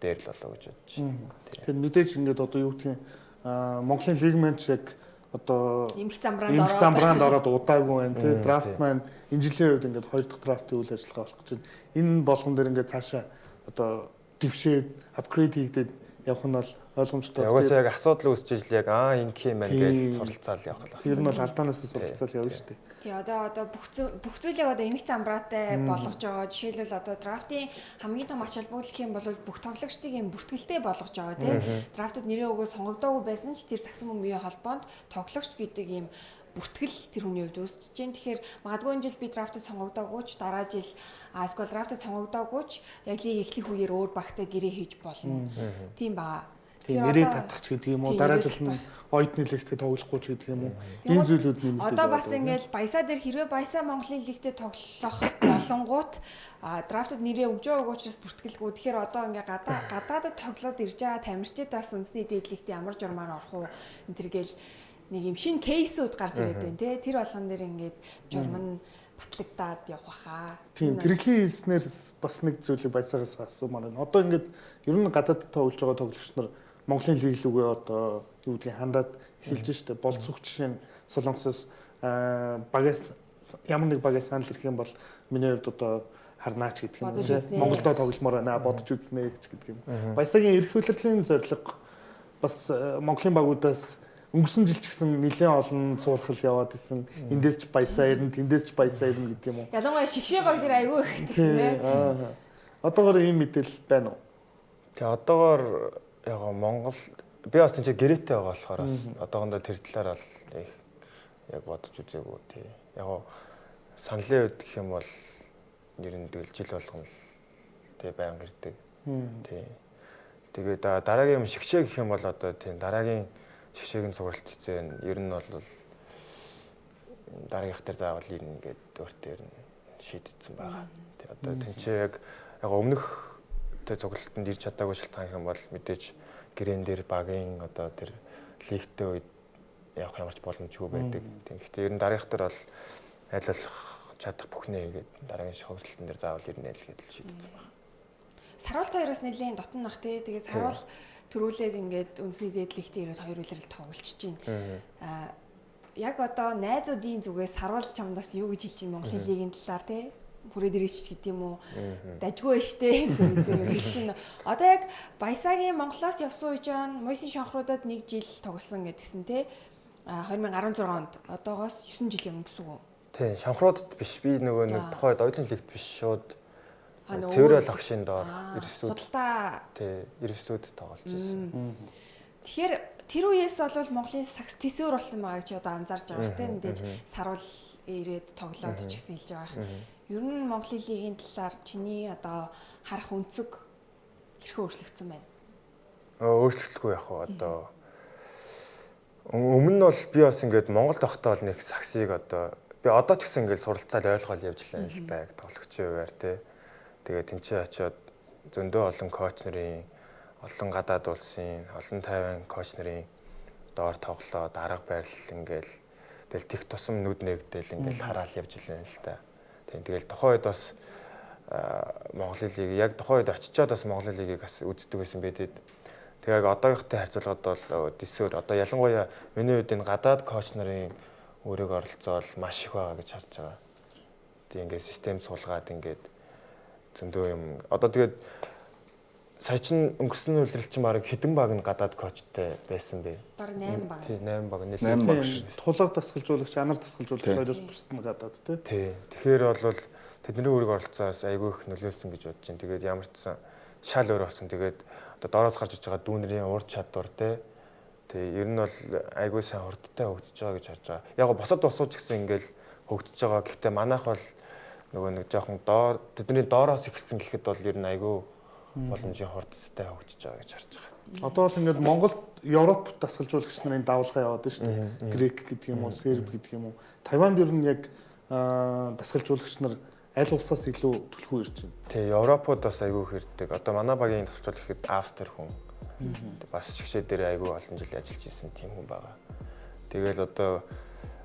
C: дээр л болоо гэж бодож байна.
B: Тэгэхээр мэдээж ингээд одоо юу гэдгийг Монголын лигмент яг одоо
A: эмх замбраанд
B: ороод удаагүй байна тий. Драфт маань энэ жилийн үед ингээд 2 дахь драфтын үйл ажиллагаа болох гэж байна. Энэ болгон дээр ингээд цаашаа одоо дэвшээд апгрейд хийгдээд явах нь бол ойлгомжтой.
C: Угаасаа яг асуудал үүсэж ижил яг ингэ юм байна гэж суралцаал явах л байна.
B: Тэр нь бол алдаанаас суралцаал явна шүү дээ.
A: Тий одоо бүх зүйлийг одоо эмх замбраатай болгож байгаа. Жишээлбэл одоо драфтын хамгийн том ач холбогдол гэх юм бол бүх тоглогчдыг юм бүртгэлтэй болгож байгаа тий. Драфтад нэрээ өгөө сонгогдоогүй байсан ч тэр сагсан бөмбөгийн холбоонд тоглогч гэдэг юм бүртгэл тэр хүний хувьд үүсэж байна. Тэгэхээр магадгүй энэ жил би драфтад сонгогдоогүй ч дараа жил эсвэл драфтад сонгогдоогүй ч яг лиг эхлэх үеэр өөр багтай гэрээ хийж болно. Тийм баа.
B: Тийм нэрээ татах ч гэдэг юм уу дараа жил нь ойдны лигтээ тоглохгүй ч гэдэг юм уу. Энэ зүйлүүд нэмэгдэж
A: байна. Одоо бас ингээл баясаа дээр хэрвээ баясаа Монголын лигтээ тоглох болонгууд драфтад нэрээ өгж байгаагүй учраас бүртгэлгүй. Тэгэхээр одоо ингээ гадаадад тоглоод ирж байгаа тамирчид бас үндэсний дээдлэгт ямар журмаар орох уу энэ төргээл нэг юм шинэ кейсүүд гарч ирээд байна тий. Тэр болгон дээр ингээд журам нь батлагдаад явах хаа.
B: Тийм тэрхлийн хэлснээр бас нэг зүйлийг баясаагаас асуумаар байна. Одоо ингээд ер нь гадаадд тоглож байгаа тоглогч нар Монголын лиг лүгээ одоо юу гэдгийг хандаад эхэлж штэ. Болцох жишээ нь Солонгосоос багаас ямар нэг багаас санал ирэх юм бол миний хувьд одоо харнаач гэдэг юм тий. Монголдо тогломоор байна бодож үзнэ гэдэг юм. Баясаагийн эрх хөлөрлийн зорилго бас Монголын багуудаас өнгөрсөн жил ч гэсэн нэлээд олон суурхал яваад исэн. Эндээс ч баясаа ирнэ, тэндээс ч баясаа ирнэ гэдэг юм уу.
A: Ялангуяа шигшээ баг дээр айгүй их гэсэн тий.
B: Одоогоор ийм мэдээлэл байна уу?
C: Тэгээ одоогоор яг Монгол би бас тийч гэрээтэй байгаа болохоор бас одоогондоо тэр талаар бол их яг бодож үзээгүй тий. Яг саналын үед гэх юм бол ер нь тэгэл жил болгоно л тий байнга ирдэг. Тий. Тэгээд дараагийн юм шигшээ гэх юм бол одоо тийм дараагийн шигшээгийн цугралт хэзээ ер нь бол дараагийнх дээр заавал ирнэ гэдэг өөртөө ер нь шийдсэн байгаа. Тэгээд одоо тэнцээ яг өмнөх цуглалтанд ирж чадаагүй шалтгаан юм бол мэдээж гэрэн дээр багийн одоо тэр лигтэй үед явах ямарч боломжгүй байдаг. Тэгэхдээ ер нь дараагийнх дээр бол айлуулах чадах бүхнээ гэдэг дараагийн шугралтын дээр заавал ирнэ л гэдэл шийдсэн байна.
A: Саруулт хоёроос нэлийн дотн нах тий. Тэгээд саруул төрүүлээд ингээд үндэсний дээдлэгтээ ирээд хоёр үлрэл тоглолцож байна. Яг одоо найзуудын зүгээс саруул чамдаас юу гэж хэлж байна Монголын лигийн талаар тий? Хүрээд ирээч гэдэг юм уу? Дажгүй байж тээ гэдэг хэлж байна. Одоо яг Баясагийн Монголоос явсан үеч Мойсын шонхруудад 1 жил тоглосон гэдгсэн тий. 2016 онд одоогоос 9 жил юм гэсэн үг.
C: Тий, шонхруудад биш. Би нөгөө нэг тухайд оюутан лигт биш шууд цэврэл огшин доор ерөөсөө
A: худалдаа
C: тий, ерөөсөөд тоглож ирсэн.
A: Тэгэхээр тэр үеэс бол Монголын сакс тэсвэр болсон байгааг чи одоо анзаарж байгаа хэрэг мэдээж саруул ирээд тоглоод ч гэсэн хэлж байгаа. Ер нь Монголын лигийн талаар чиний одоо харах өнцөг хэрхэн өөрчлөгдсөн байна?
C: Өөрчлөлтгүй яг одоо өмнө нь бол би бас ингээд Монголд байхдаа бол нэг саксыг одоо би одоо ч гэсэн ингээд суралцаал ойлгоол явж лээ л да тоглогчийн хувьар тий. Тэгээд тэнцээ очиод зөндөө олон коуч нарын олон гадаад улсын олон тайван коуч нарын доор тоглоод арга барил ингээл тэгэл тех тусам нүд нэгдэл ингээл хараал явж илээ л да. Тэгэл тухайн үед бас Монголын лиг яг тухайн үед очичоод бас Монголын лигийг бас үздэг байсан бэдэд. Тэгээд одоогийнхтай харьцуулахад бол дисээр одоо ялангуяа миний үед энэ гадаад коуч нарын өөрийг оролцоол маш их байгаа гэж харж байгаа. Тэг ингээд систем суулгаад ингээд зөндөө юм. Одоо тэгээд сая чин өнгөрсөн үлрэл чинь баг хэдэн баг нь гадаад коучтай байсан бэ?
A: Баг 8 баг.
C: Тий, 8 баг нэлээд
D: 8 баг.
B: Тулаг дасгалжуулагч, анар дасгалжуулагч хоёроос бусд нь гадаад тий.
C: Тий. Тэгэхээр бол тэдний үүрэг оролцоос айгүй их нөлөөлсөн гэж бодож байна. Тэгээд ямар ч сан шал өөр болсон. Тэгээд одоо доороос гарч иж байгаа дүүнэрийн ур чадвар тий. Тэгээ ер нь бол айгүй сайн хурдтай хөгжиж байгаа гэж харж байгаа. Яг босод усууч гэсэн ингээл хөгжиж байгаа. Гэхдээ манайх бол нөгөө нэг жоохон тэдний доороос ихсэн гэхэд бол ер нь айгүй боломжийн хурдтай хөгжиж байгаа гэж харж байгаа.
B: Одоо бол ингээд Монголд Европ дасгалжуулагч нарын давлгаа яваад байна шүү дээ. Грек гэдэг юм уу, Серб гэдэг юм уу. Тайванд ер нь яг дасгалжуулагч нар аль улсаас илүү төлхөө ирж байна.
C: Тий, Европод бас айгүй хэрдэг. Одоо манай багийн дасгалжуулагч ихэд Австри хүн. Бас шигшээ дээр айгүй олон жил ажиллаж исэн тийм хүн байгаа. Тэгэл одоо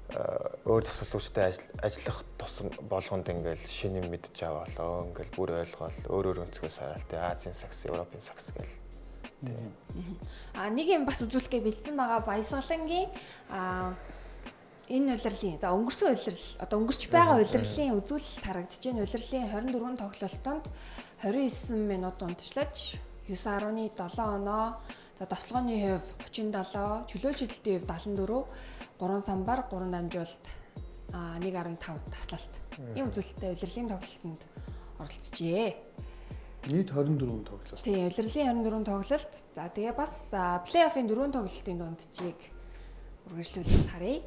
C: өөр дасгалжуулагчтай ажиллах тусам болгонд ингээл шинэ юм мэдж аваалаа. Ингээл бүр ойлгоол өөр өнцгөөс хараад тий Азийн сакс, Европын сакс гэл.
A: Нэг юм бас үзүүлэхгээ бэлдсэн байгаа Баясгалангийн энэ улирлын за өнгөрсөн улирал одоо өнгөрч байгаа улирлын үзүүлэлт харагдаж байна. Улирлын 24 тоглолтонд 29 минут унтчлаж 9.7 оноо за товтлогооны хувь 37, чөлөөт шидэлтийн хувь 74, 3 самбар, 3 дамжуулалт 1.5 таслалт. Ийм үзүүлэлттэй улирлын тоглолтод оролцжээ.
B: Нийт 24 тоглолт.
A: Тийм, улирлын 24 тоглолт. За тэгээ бас плей-оффын 4 тоглолтын дундчийг үргэлжлүүлээд харъя.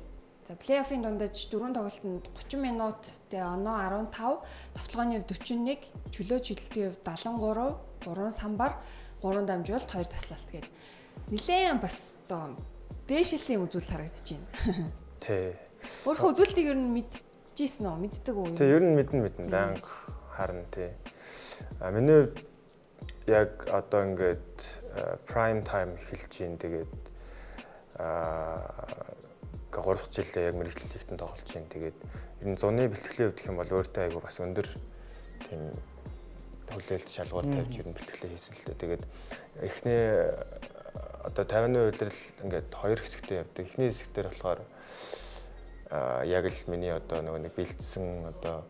A: За плей-оффын дундаж 4 тоглолтод 30 минут тэгээ оноо 15, товтлогооны хувь 41, чөлөөт шидэлтийн хувь 73, 3 самбар, 3 дамжуулалт, 2 таслалт гэдэг. Нилээн бас одоо дээшилсэн үзүүлэлт харагдаж байна.
C: Тий.
A: Өөрөө үзүүлэлтийг ер нь мэдчихсэн үү? Мэддэг үү?
C: Тий, ер нь мэднэ. Банк харна тий. Миний хувьд яг одоо ингээд prime time эхэлж байна. Тэгээд 3 жилдээ яг мэргэжил лигтэн тоглож байна. Тэгээд ер нь зуны бэлтгэлийн хувьд гэх юм бол өөртөө айгу бас өндөр тийм хүлээлт шалгуур тавьж ер нь бэлтгэлээ хийсэн л дээ. Тэгээд эхний одоо 50% улирал ингээд 2 хэсэгтэй явдаг. Эхний хэсэгтэр болохоор яг л миний одоо нэг бэлдсэн одоо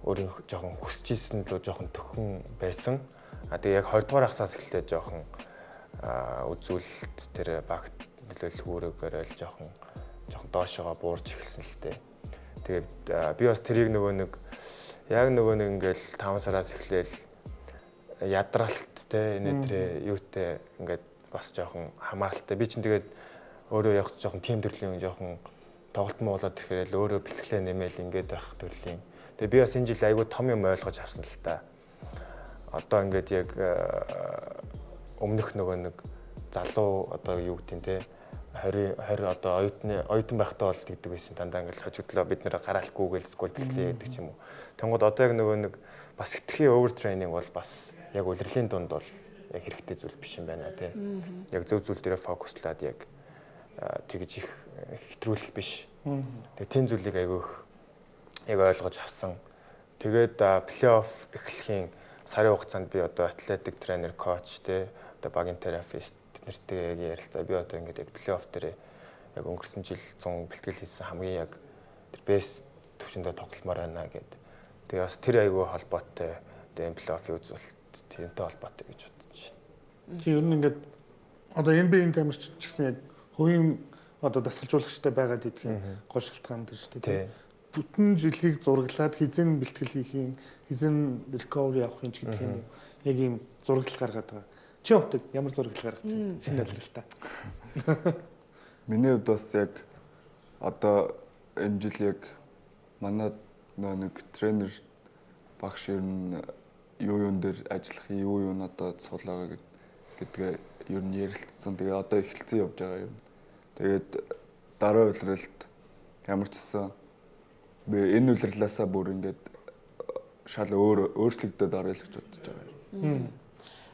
C: өөрийн жоохон хүсэж ийсэн л жоохон төхөн байсан. Тэгээ яг 20 дугаар хагасаас эхлээд жоохон үзүүлэлт тэр багт нөлөөлөх үүрэгээр л жоохон доошогоо буурч эхэлсэн л дээ. Тэгээд би бас тэрийг яг ингээл 5 сараас эхлээл ядралт те энэтрээ юутэй ингээд бас жоохон хамааралтай. Би чинь тэгээд өөрөө яг жоохон тим төрлийн жоохон тоглолт муулаад ирэхээр л өөрөө бэлтгэлээ нэмэл ингээд байх төрлийн. Тэгээ би бас энэ жил айгүй том юм ойлгож авсан л та. Одоо ингээд яг өмнөх нөгөө нэг залуу одоо юу гэдэг нь те 20 одоо оюутан байхдаа бол тэгдэг байсан дандаа ингээл хожигдлоо бид нэр гараалгүйгээл скул тэлээ гэдэг ч юм уу. Тэнгууд одоо яг нөгөө нэг бас хитрхи овер тренинг бол бас яг улирлын дунд бол яг хэрэгтэй зүйл биш юм байна те. Яг зөв зүйл дээр фокуслаад яг тэгж их хэтрүүлэх биш. Тэгээ тийм зүйлийг айгүйх яг ойлгож авсан. Тэгээд плей-офф эхлэхийн сарын хугацаанд би одоо атлетик тренер, коуч те одоо багийн терапист нэртэй яг ярилцаа. Би одоо ингээд яг плей-офф дээр яг өнгөрсөн жил 100 бэлтгэл хийсэн хамгийн яг тэр бэс төвшөндөө тоглолмоор байна гэдэг. Тэгээ бас тэр айгүй холбоотой тэгээ плей-оффын үзүүлэлт тэрнтэй холбоотой гэж бодож байна.
B: Тийм ер нь ингээд одоо NBA-ийн тамирч ч гэсэн яг хувийн одоо дасгалжуулагчтай байгаад идэх гол шалтгаан дээр шүү дээ. Бүтэн жилийг зураглаад хизэн бэлтгэл хийхийн, хизэн recovery авахын ч гэдэг юм. Яг ийм зураглал гаргаад байгаа. Чи утга ямар зураглал гаргацсан? Шинэ алралтаа.
D: Миний хувьд бас яг одоо энэ жил яг манай нэг тренер багш ер нь юун дээр ажиллах, юу надад суулгаа гэдгээ ер нь ярилцсан. Тэгээ одоо эхэлсэн явж байгаа юм. Тэгээд дараа улиралд ямар ч гэсэн би энэ улирлаасаа бүр ингээд шал өөрчлөгдөд орё л гэж бодож байгаа юм.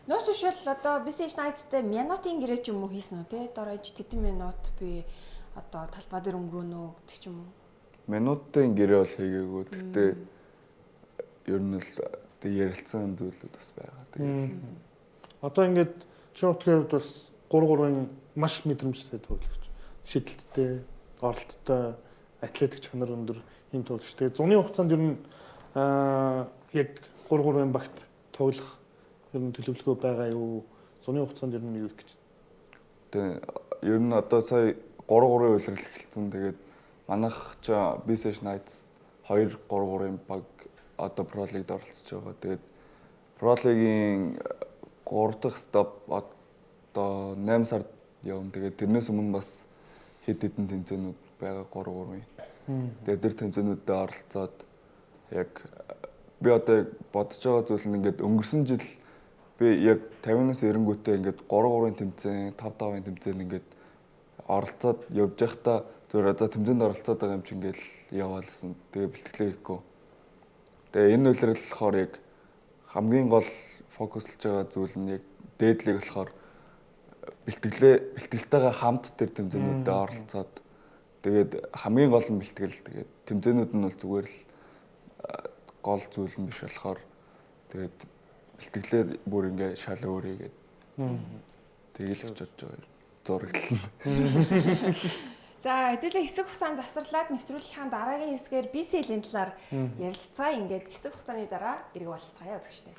A: Нууц шил одоо Besiege Knights-тэй минутын гэрээ ч юм уу хийсэн үү те? Дорож тэдэн минут би одоо талбай дээр өнгөрөөнө гэдэг ч юм уу.
D: Минутын гэрээ бол хийгээгүй. Гэхдээ ер нь л ярилцсан зүйлүүд бас байгаа. Тэгээд
B: Одоо ингээд чи утгын хувьд бас 3-3-ын маш мэдрэмжтэй тоглогч. Шидэлттэй, оролттой, атлетик чанар өндөр ийм тоглогч. Тэгээд зуны хугацаанд ер нь яг 3-3-ын багт тоглох ер нь төлөвлөгөө байгаа юу? Зуны хугацаанд ер нь юу гэж?
D: Тэгээ ер нь одоо сая 3-3-ын улирал эхэлсэн. Тэгээд манайх ч Besiege Knights 2-3-3-ын баг одоо Pro League-д оролцож байгаа. Тэгээд Pro League-ийн 3 дахь стоп одоо 8 сард явна. Тэгээд тэрнээс өмнө бас хэд хэдэн тэмцээнүүд байгаа 3-3-ын. Тэгээд тэр тэмцээнүүдэд оролцоод яг би одоо бодож байгаа зүйл нь ингээд өнгөрсөн жил би яг 50-наас 90-гүйтэй ингээд 3-3-ын тэмцээн, 5-5-ын тэмцээн ингээд оролцоод явж байхдаа зөвөр за тэмцээнд оролцоод байгаа юм чи ингээд яваал гэсэн. Тэгээ бэлтгэлээ хийхгүй. Тэгээ энэ үйлрэл болохоор яг хамгийн гол фокуслж байгаа зүйл нь яг дээдлийг болохоор бэлтгэлтэйгээ хамт тэр тэмцээнүүдэд оролцоод тэгээд хамгийн гол нь бэлтгэл. Тэгээд тэмцээнүүд нь бол зүгээр л гол зүйл нь биш болохоор тэгээд бэлтгэлээ бүр ингээ шал өөрийгээд тэгэл гэж бодож байгаа юм. Зураглал.
A: За хэдүүлээ хэсэг хугацаанд завсарлаад нэвтрүүлгийн дараагийн хэсгээр BCL-ийн талаар ярилцгаа. Ингээд хэсэг хугацааны дараа эрг болцгаая үзэгчтэй.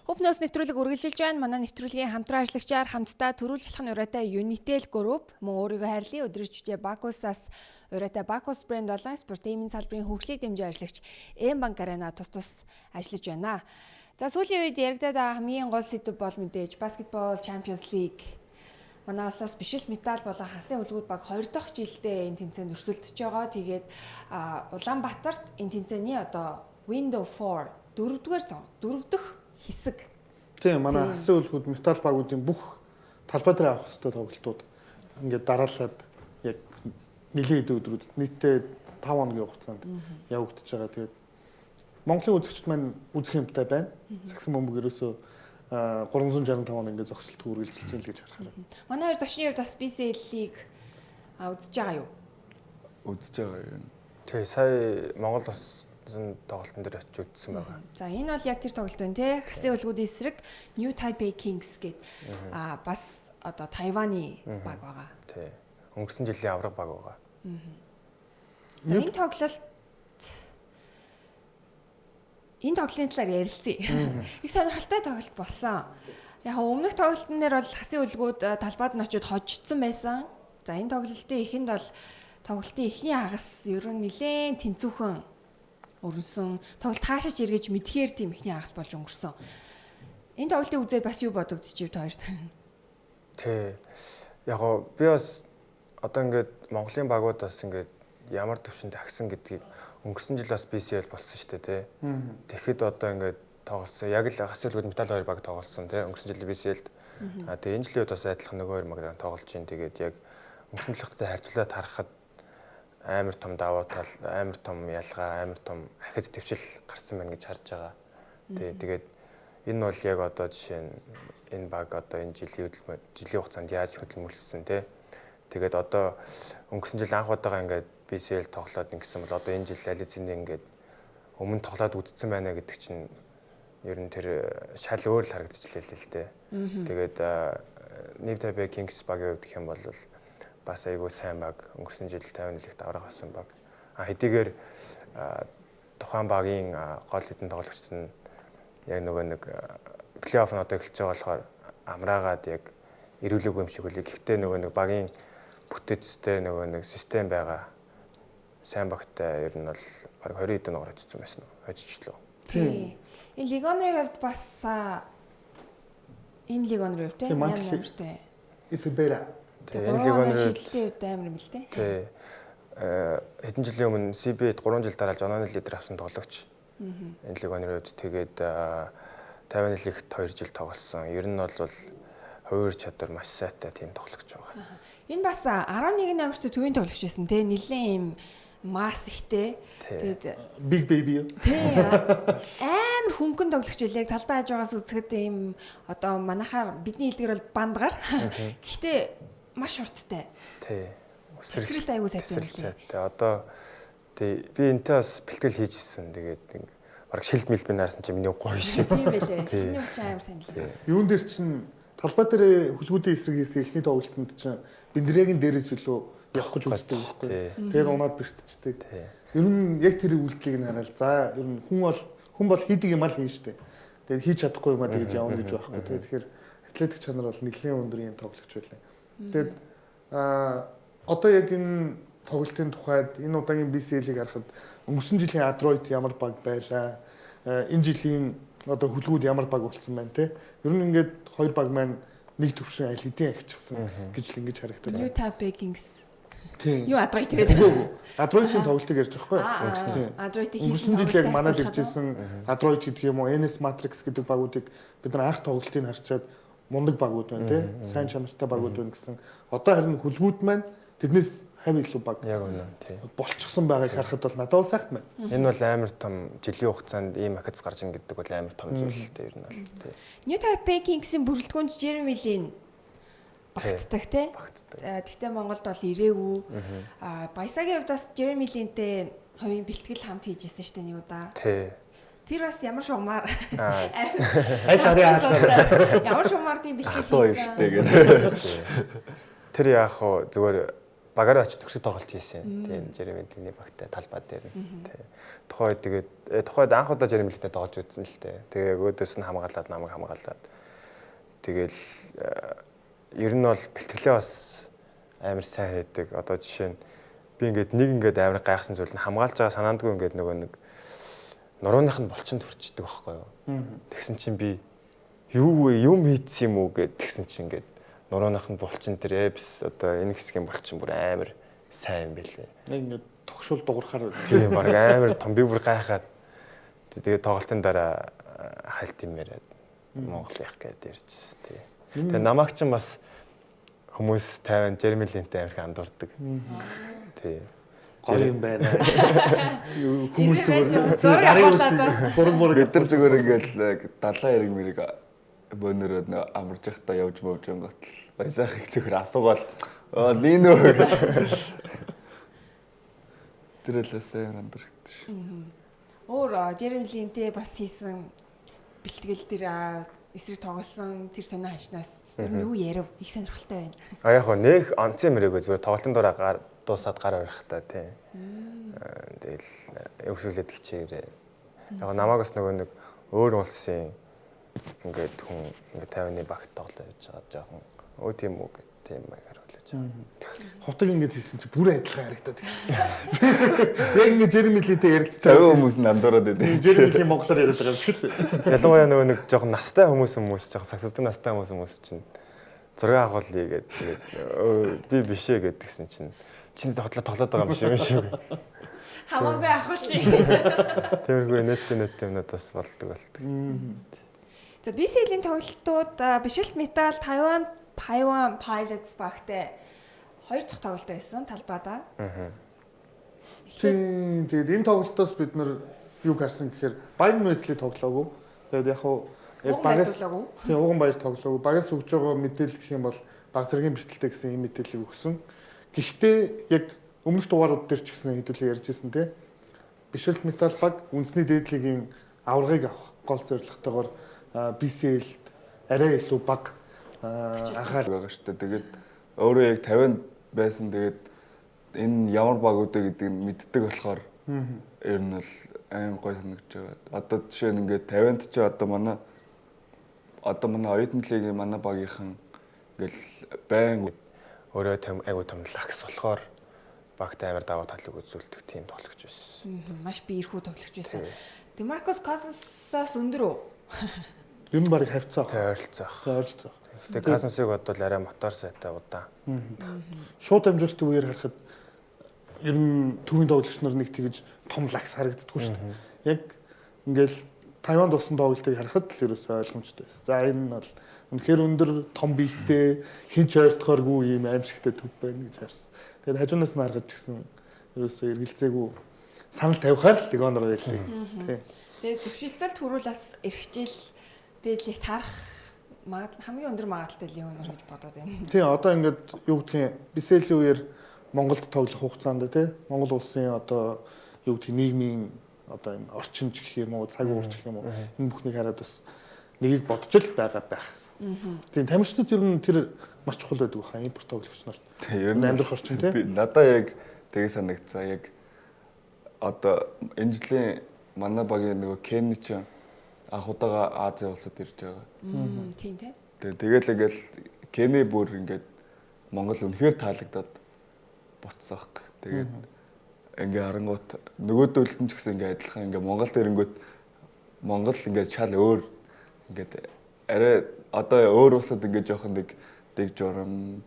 A: Хөвнөөс нэвтрүүлэг үргэлжилж байна. Манай нэвтрүүлгийн хамтран ажиллагчаар хамтдаа төрүүлж халахын ураатай Unitel Group мөн өөрийгөө хайрлын өдрөж жүжээ Bacchus-аас ураатай Bacchus брэнд онлайн спортын салбарын хөгжлийг дэмжиж ажиллагч M-Bank Arena тус ажиллаж байна. За сүүлийн үед яригадаад хамгийн гол сэдэв бол мэдээж баскетбол Champions League. Манай улсаас бишэл медаль болон хасын үлгүүд баг 2 дахь жилдээ энэ тэмцээнд өрсөлдөж байгаа. Тэгээд Улаанбаатарт энэ тэмцээний одоо Window 4 4 дахь хэсэг.
B: Тийм манай хасын үлгүүд металл багуудын бүх талбай дээр авах хэрэгтэй тоглолтууд ингээд дараалаад яг нэлээд өдрүүд нийтдээ 5 хоногийн хугацаанд явагдаж байгаа. Тэгээд Монголын үзэгчд маань үзэх юмтай байна. Сагсан бөмбөг ерөөсөө 365 хоног ингээд зогсолт үргэлжилж байна л гэж харахаар.
A: Манай хоёр зочны хувьд бас BCL-ийг үзэж байгаа юу?
D: Үзэж байгаа юм.
C: Тэгээ сая Монгол бас тоглолтын дээр очиж үзсэн байгаа.
A: За энэ бол яг тэр тоглолт байна те. Хасын үлгүүдийн эсрэг New Taipei Kings гээд бас одоо Тайваны баг байгаа.
C: Тий. Өнгөрсөн жилийн авраг баг байгаа.
A: За энэ тоглолтын талаар ярилцъя. Их сонирхолтой тоглолт болсон. Яг өмнөх тоглолтын дээр бол хасын үлгүүд талбайд нь очиод хожигдсан байсан. За энэ тоглолтын эхэнд бол тоглолтын эхний хагас ер нь нэлээд тэнцүүхэн өрнсөн. Тоглолт хаашаач эргэж мэдхээр тийм ихний хагас болж өнгөрсөн. Энэ тоглолтыг үзээд бас юу бодогдож ив таард.
C: Тий. Яг би бас одоо ингээд Монголын багууд бас ингээд ямар төвшөнд агсан гэдгийг өнгөрсөн жил бас BCL болсон шүү дээ тий. Тэгэхэд одоо ингээд тоглосон. Яг л хасуулгууд металл 2 баг тоглосон тий. Өнгөрсөн жил BCL-д. Тэгээ энэ жилийн бас адилхан нөгөө 2 баг тоглож чинь тэгээд яг өнгөрсөн жилийнхтэй харьцуулаад харахад амар том давуу тал, амар том ялгаа, амар том ахиц төвшил гарсан байна гэж харж байгаа. Тэгээд энэ бол яг одоо жишээ нь энэ баг одоо энэ жилийн хугацаанд яаж хөдөлмөрлсөн тий. Тэгээд одоо өнгөрсөн жил анх удаага ингээд BCL тоглоод ингэсэн бол одоо энэ жил Ализины ингээд өмнө тоглоод үдцсэн байна гэдэг чинь ер нь тэр шал өөр л харагдчихлээ л дээ. Тэгээд New Taipei Kings багийн хувьд гэх юм бол бас айгүй сайн баг өнгөрсөн жил 50 нэлэгт авраг авсан баг. Хэдийгээр тухайн багийн гол хэдэн тоглогчид нь яг нөгөө нэг плей-офф нь одоо эхэлж байгаа болохоор амраагаад яг ирүүлээгүй юм шиг үлээ. Гэхдээ нөгөө нэг багийн бүтэцтэй нөгөө нэг систем байгаа сайн багтай ер нь бол баг 20 хэдэн нугаар очсон байсан уу? Хожижлоо.
A: Тийм. Энэ лигонрын хувьд бас энэ лигонрын хувьд тийм амартай.
B: Ифибера.
C: Энэ лигонрын
A: хилтэй хувьд амар юм л тий.
C: Тий. Хэдэн жилийн өмнө CB-д 3 жил дараалж онооны лидер авсан тоглогч. Энэ лигонрын хувьд тэгээд 50 лигт 2 жил тоглосон. Ер нь бол хувийн чадвар маш сайтай тийм тоглогч байгаа.
A: Энэ бас 11 намжтай төвийн тоглогч байсан тий. Нилээн юм масс ихтэй. Тэгээд
B: Big baby.
A: тий. Амар хөнгөн тоглогч үлээ. Талбай хажуугаас үзэхэд ийм одоо манайхаар бидний хэлдгээр бол бандгаар. Гэхдээ маш урттай.
C: Тий.
A: Эсрэлт аягүй сайтай юм лээ.
C: Одоо тий би энэтэй бас бэлтгэл хийж ирсэн. Тэгээд баг шилд мэлбэн наарсан чинь миний гоё шиг.
A: Тийм байлээ. Шиний хүч амар сайн лээ.
B: Юун дээр чинь талбай дээр хүлгүүдийн эсрэг хийсэн эхний тоглолтод чинь биндрээгийн дээрээс үлөө явах гэж үздэг байхгүй. Тэгээд унаад бэртчихдэг. Ер нь яг тэр үйлдэлийг нь хараад за ер нь хүн бол хийдэг юм аа л хийн штэ. Тэгээд хийж чадахгүй юм аа тэгж явна гэж байхгүй. Тэгэхээр атлетик чанар бол нэлээд өндөр юм тоглогч байлаа. Тэгээд одоо яг энэ тоглолтын тухайд энэ удаагийн BCL-ийг харахад өнгөрсөн жилийн Android ямар баг байлаа. Энэ жилийн одоо хүлгүүд ямар баг болсон байна те. Ер нь ингээд хоёр баг маань нэг төвшин аль хэдийн агчсан гэж л ингэж харагдаад байна.
A: New Taipei Kings.
B: Тийм.
A: Юу Android ирээд.
B: Android-ийн тоглолтыг ярьж байгаа байхгүй.
A: Android-ийг
B: хийсэн жил яг манайд иржсэн Android гэдэг юм уу, NS Matrix гэдэг багуудыг бид нар анх тоглолтыг харчаад мундаг багууд байна те. Сайн чанартай багууд байна гэсэн. Одоо харин хүлгүүд маань тэрнээс хавь илүү баг.
C: Яг үнэ тий.
B: Болчихсон байгааг харахад бол надад бол сайхан байна.
C: Энэ бол амар том жилийн хугацаанд ийм ахиц гарч ин гэдэг бол амар том зүйл л дээ ер нь бол тий.
A: New Taipei Kings-ийн бүрэлдэхүүн Jeremy Lin багтдаг тий. Тэгтээ Монголд бол ирээгүй. Баясагийн хувьд бас Jeremy Lin-тэй хоёрын бэлтгэл хамт хийжсэн шүү дээ нэг удаа.
C: Тий.
A: Тэр бас ямар шугамар. Ямар шугамар тийм бэлтгэл
D: хийсэн гэдэг.
C: Тэр яах вэ? Зүгээр багаараа очиж төгсөж тоглолт хийсэн. Тийм Jeremy Lin-ийн багтай талбай дээр нь. Тухайд тэгээд тухайд анх удаа Jeremy Lin-тэй тоглож үзсэн л дээ. Тэгээ өөдөөс нь хамгаалаад намайг хамгаалаад. Тэгэл ер нь бол бэлтгэлээ бас амар сайн хийдэг. Одоо жишээ нь би ингээд амар гайхсан зүйл нь хамгаалж байгаа санаандгүй ингээд нөгөө нэг нурууных нь болчинд хүрчдэг байхгүй юу. Тэгсэн чинь би юу вэ? Юм хийцсэн юм уу гэд тэгсэн чинь ингээд нурууных нь булчин тэр эпс одоо энэ хэсгийн булчин бүр амар сайн юм байлээ.
B: Яг ингээд тогшуул дуурахаар
C: тийм баг амар том би бүр гайхаад тэгээд тоглолтын дараа хальт юм яриад Монгол явах гэдээ ярьжсэн тий. Тэгээд намайг ч бас хүмүүс 50 Jeremy Lin-тэй амарх андуурдаг. Тий.
B: гоё юм байна. Хүмүүс
A: зураг авахлаа.
D: Бид нар зүгээр ингээл 70 эрг мэрэг бөөнөрөд амарч явахдаа явж мөвж өнгөт баясаахыг зөвхөр асуугаал Лин үү. Тэрэлээ сайн андэрхэж.
A: Өөр Jeremy Lin-тэй бас хийсэн бэлтгэл дээр эсрэг тоглосон тэр сонио хашнаас ер нь юу ярив их сонирхолтой байна.
C: Яг хоо нэг онцын мөрөөгөө зүгээр тоглолтын дараа дуусаад гар барихтаа тий. Тэгэл өвсүүлээд хичээрээ. Яг намайг бас нөгөө нэг өөр улсын ингээд хүн ингээд 50-ны багт тоглож байж байгаа жоохон өө тийм үг тийм маягаар болож байгаа.
B: Хотог ингээд хийсэн чи бүр адилхан харагдаад. Яг ингээд Jeremy Lin-тэй ярилцж
D: 50 хүмүүс нь андуураад байдаг.
B: Jeremy Lin монголоор яриад байгаа юм шиг л.
C: Ялангуяа нөгөө нэг жоохон настай хүмүүс жоохон саксофон настай хүмүүс чинь зураг авахлыг гээд би бишээ гэдгсэн чинь чиний тоглоод байгаа юм шиг.
A: Хамаагүй ахуулж.
C: Тэргүй нэт юмнууд бас болдог.
A: За BCL-ийн тоглолтууд Бишилт Металл Тайван Pilots багтай 2 дахь тоглолт байсан талбайдаа.
B: Тэгээд энэ тоглолтоос бид нар юу гарсан гэхээр Bayern Wesley тоглоогүй. Тэгээд яг багаас уган баяр тоглоогүй. Багаас өгж байгаа мэдээлэл гэх юм бол баг зэргийн бэлтгэлтэй гэсэн ийм мэдээллийг өгсөн. Гэхдээ яг өмнөх дугаарууд дээр ч гэсэн хэдүүлээ ярьж ирсэн тий. Бишилт Металл баг үндэсний дээдлэгийн аваргыг авах гол зорилготойгоор BCL-д арай илүү баг анхаарал
D: байгаа шүү дээ. Тэгээд өөрөө яг 50-нд байсан. Тэгээд энэ ямар багуудыг гэдгийг мэддэг болохоор ер нь л аим гой санагдаж байгаа. Одоо жишээ нь ингээд 50-нд ч одоо манай оюутны лигийн манай багийнхан ингээл байн
C: өөрөө айгуу том лагс болохоор багтай амар даваа талыг үзүүлдэг тийм тоглогч байсан.
A: Маш биерхүү тоглогч байсан. Demarcus Cousins-аас өндөр үү?
B: ер нь баг хавцаа.
C: Ойролцоох. Тэгээ Cousins-ыг бодвол арай мотор сайтай удаан.
B: Шууд амжилттай үеэр харахад ер нь төвийн тоглогч нар нэг тэгж том лагс харагддаггүй шүү дээ. Яг ингээл Тайванд усан тоглолтыг харахад л ерөөсөө ойлгомжтой байсан. За энэ нь бол үнэхээр өндөр том биетэй хинч ойртохооргүй ийм аимшигтай төв байна гэж харсан. Тэгээд хажуунаас нь харгаж гисэн ерөөсөө эргэлзээгүй санал тавихаар л Лигонор байлээ. Тий.
A: Тэгээд зөвшөөрлөл төрүүлээс эрхжил дээдлийг тарах хамгийн өндөр магадaltaй Лигонор гэж бодоод байна.
B: Тий, одоо ингээд юу гэдгийг BCL-ийн үеэр Монголд тоглох хугацаанд тий Монгол улсын одоо юу гэдгийг нийгмийн одоо энэ орчинч гэх юм уу, цаг уурч гэх юм уу энэ бүхнийг хараад бас нэгийг бодож л байгаа байх. Тийм тамирчдад ер нь тэр маш чухал байдаг баха импорт тоглогч нарт.
D: Ер нь
B: амьдрах орчин тий.
D: Надаа яг тэгээ санагдсан. Яг одоо энэ жилийн манай багийн нөгөө Кенни ч анх удаага Азийн улсад ирж байгаа.
A: Тийм тий.
D: Тэгэл ингээл Кенни бүр ингээд Монгол үнэхээр таалагдаад буцсаах. Тэгээд ингээ харангуут нөгөөдөөлтөн ч гэсэн ингээ адилхан ингээ Монголд ирэнгүүт Монгол ингээ шал өөр ингээ арай одоо өөр улсад ингээ жоохон нэг дэг журам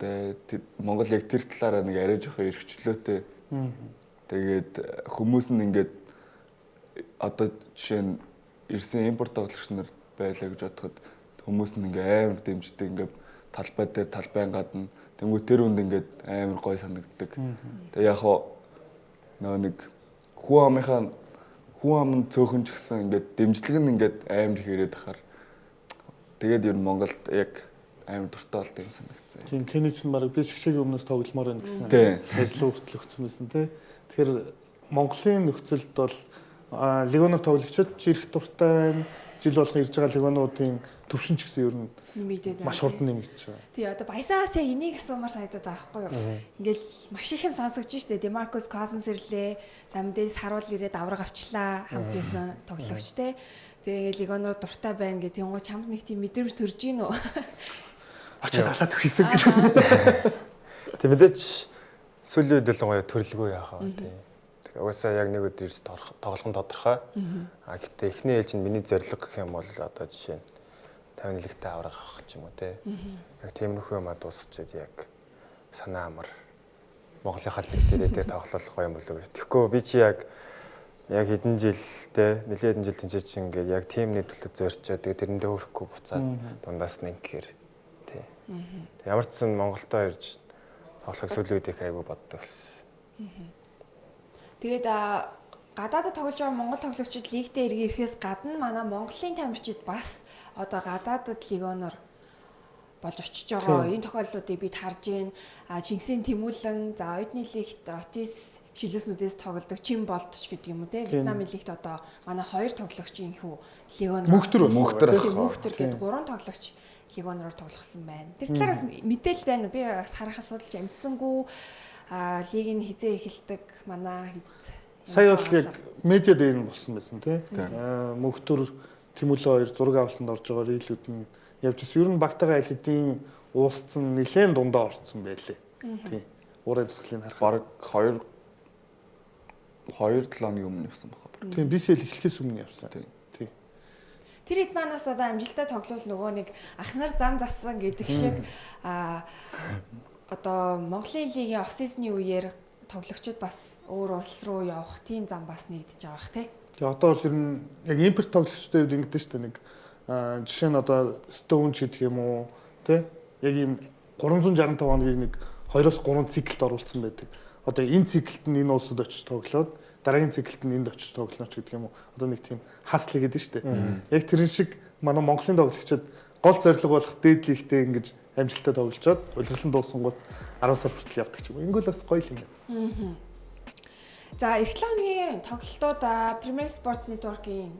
D: Монгол яг тэр талаараа нэг арай жоохон эрхчлөөтэй. Тэгээд хүмүүс нь ингээ одоо жишээ нь ирсэн импорт тоглогч нар байлаа гэж бодоход хүмүүс нь ингээ амар дэмждэг ингээ талбай дээр талбайн гадна тэнгуү тэр үнд ингээ амар гой санагддаг. Тэгээ яг нөө нэг хүн амын цөөхөн ч гэсэн ингээд дэмжлэг нь ингээд амар их ирээд ахаар тэгээд ер нь Монголд яг амар дуртай болт юм санагдсан.
B: Тийм Кенни ч баг би шгшээгийн өмнөөс тогломоор байна гэсэн. Ажил хүртэл өгсөн байсан тий. Тэгэхээр Монголын нөхцөлд бол Лигонор тоглогчид ч ирэх дуртай байна. Жил болгон ирж байгаа Лигонуудын төвшин ч гэсэн ер нь
A: нэмэгдээд
B: маш хурдан нэмэгдэж байгаа.
A: Тий одоо баясаагаас яг энийг асуумаар санагдаад байгаа байхгүй юу? Ингээл маш их юм сонсогч штэ Demarcus Cousins ирлээ. За мэдээс харуул ирээд авраг авчлаа хамт байсан тоглогч те. Тэгээ Лигонор дуртай байна гэх тийм чамд нэг тийм мэдрэмж төрж гин үү?
B: Очоод халаад өгсөн гэж.
C: Тэг мэдээч сүүлийн үед л гоё төрлгөө яахаа тий. Угаасаа яг нэг өдөр ирж тоглох нь тодорхой. Гэтээ эхний ээлж нь миний зорилго гэх юм бол одоо жишээ нь 50 лигтэй авраг авах ч юм уу те. Яг тиймэрхүү юм дуусчихад яг санаа амар Монголынхаа лиг дээрээ тоглох юм болов. Тэгэхгүй би чи яг хэдэн жил те нэлээд хэдэн жил тэнцэж чинь ингээд яг тимний төлөө зорчоо тэгээ тэрэндээ хөрөхгүй буцаад дундаас нь ингээр те. Ямар ч сан Монголдоо ирж тоглох сүүлийн үед их айгу боддог болсон.
A: Тэгээд гадаадд тоглож байгаа Монгол тоглогчид лигтээ ирэхээс гадна манай Монголын тамирчид бас одоо гадаадд Лигонор болж очиж байгаа. Энэ тохиолдлуудыг бид харж байна. Чингисийн Тэмүүлэн, за Оюутны лигт Отис шилүүснүүдээс тоглодог Чимболтч гэдэг юм уу те. Вьетнамын лигт одоо манай 2 тоглогчийн хүү Лигонор мөнхтөр гэдэг 3 тоглогч Лигонороор тоглосон байна. Тэр талаас мэдээлэл байна. Би бас харахаас судалж амжсангүй лигийн хизээ эхэлдэг манай
B: сая бол яг медиа дээр нь болсон байсан тий. Мөнхтөр Тэмүүлэн 2 зураг авалтанд орж байгаа рилүүд нь явж ирсэн. Ер нь багтагаа аль хэдийн уусцсан нэлээд дундаа орцсон байлээ. Тий. Уурай бясалгалыг харах.
D: Бараг 2-7 өдрийн өмнө явсан байна.
B: Тийм BCL эхлэхээс өмнө явсан. Тий.
A: Тэр хэд манаас одоо амжилттай тоглол нөгөө нэг ахнаар зам зассан гэдэг шиг одоо Монголын лигийн оф сизны үеэр тоглогчид бас өөр улс руу явах тийм зам бас нэгдэж байгаа бах тий.
B: Тэгээ одоо бол ер нь яг импорт тоглогчдын үед ингэдэж шүү дээ нэг жишээ нь одоо Stone ч гэдэг юм уу тий яг ийм 365 хоногийг нэг 2-3 циклд оруулсан байдаг. Одоо энэ циклд нь энэ улсад очиж тоглоод дараагийн циклд нь энд очиж тоглоно ч гэдэг юм уу. Одоо нэг тийм хаслыг гэдэг шүү дээ. Яг тэрэн шиг манай Монголын тоглогчид гол зорилго болох дээд лигтээ ингэж амжилттай тоглолцоод улирлан дууссан гот 10 сар хүртэл явдаг ч юм уу. Ингэвэл бас гоё юм байна.
A: За эх 7 хоногийн тоглолтууд Premier Sports Network-ийн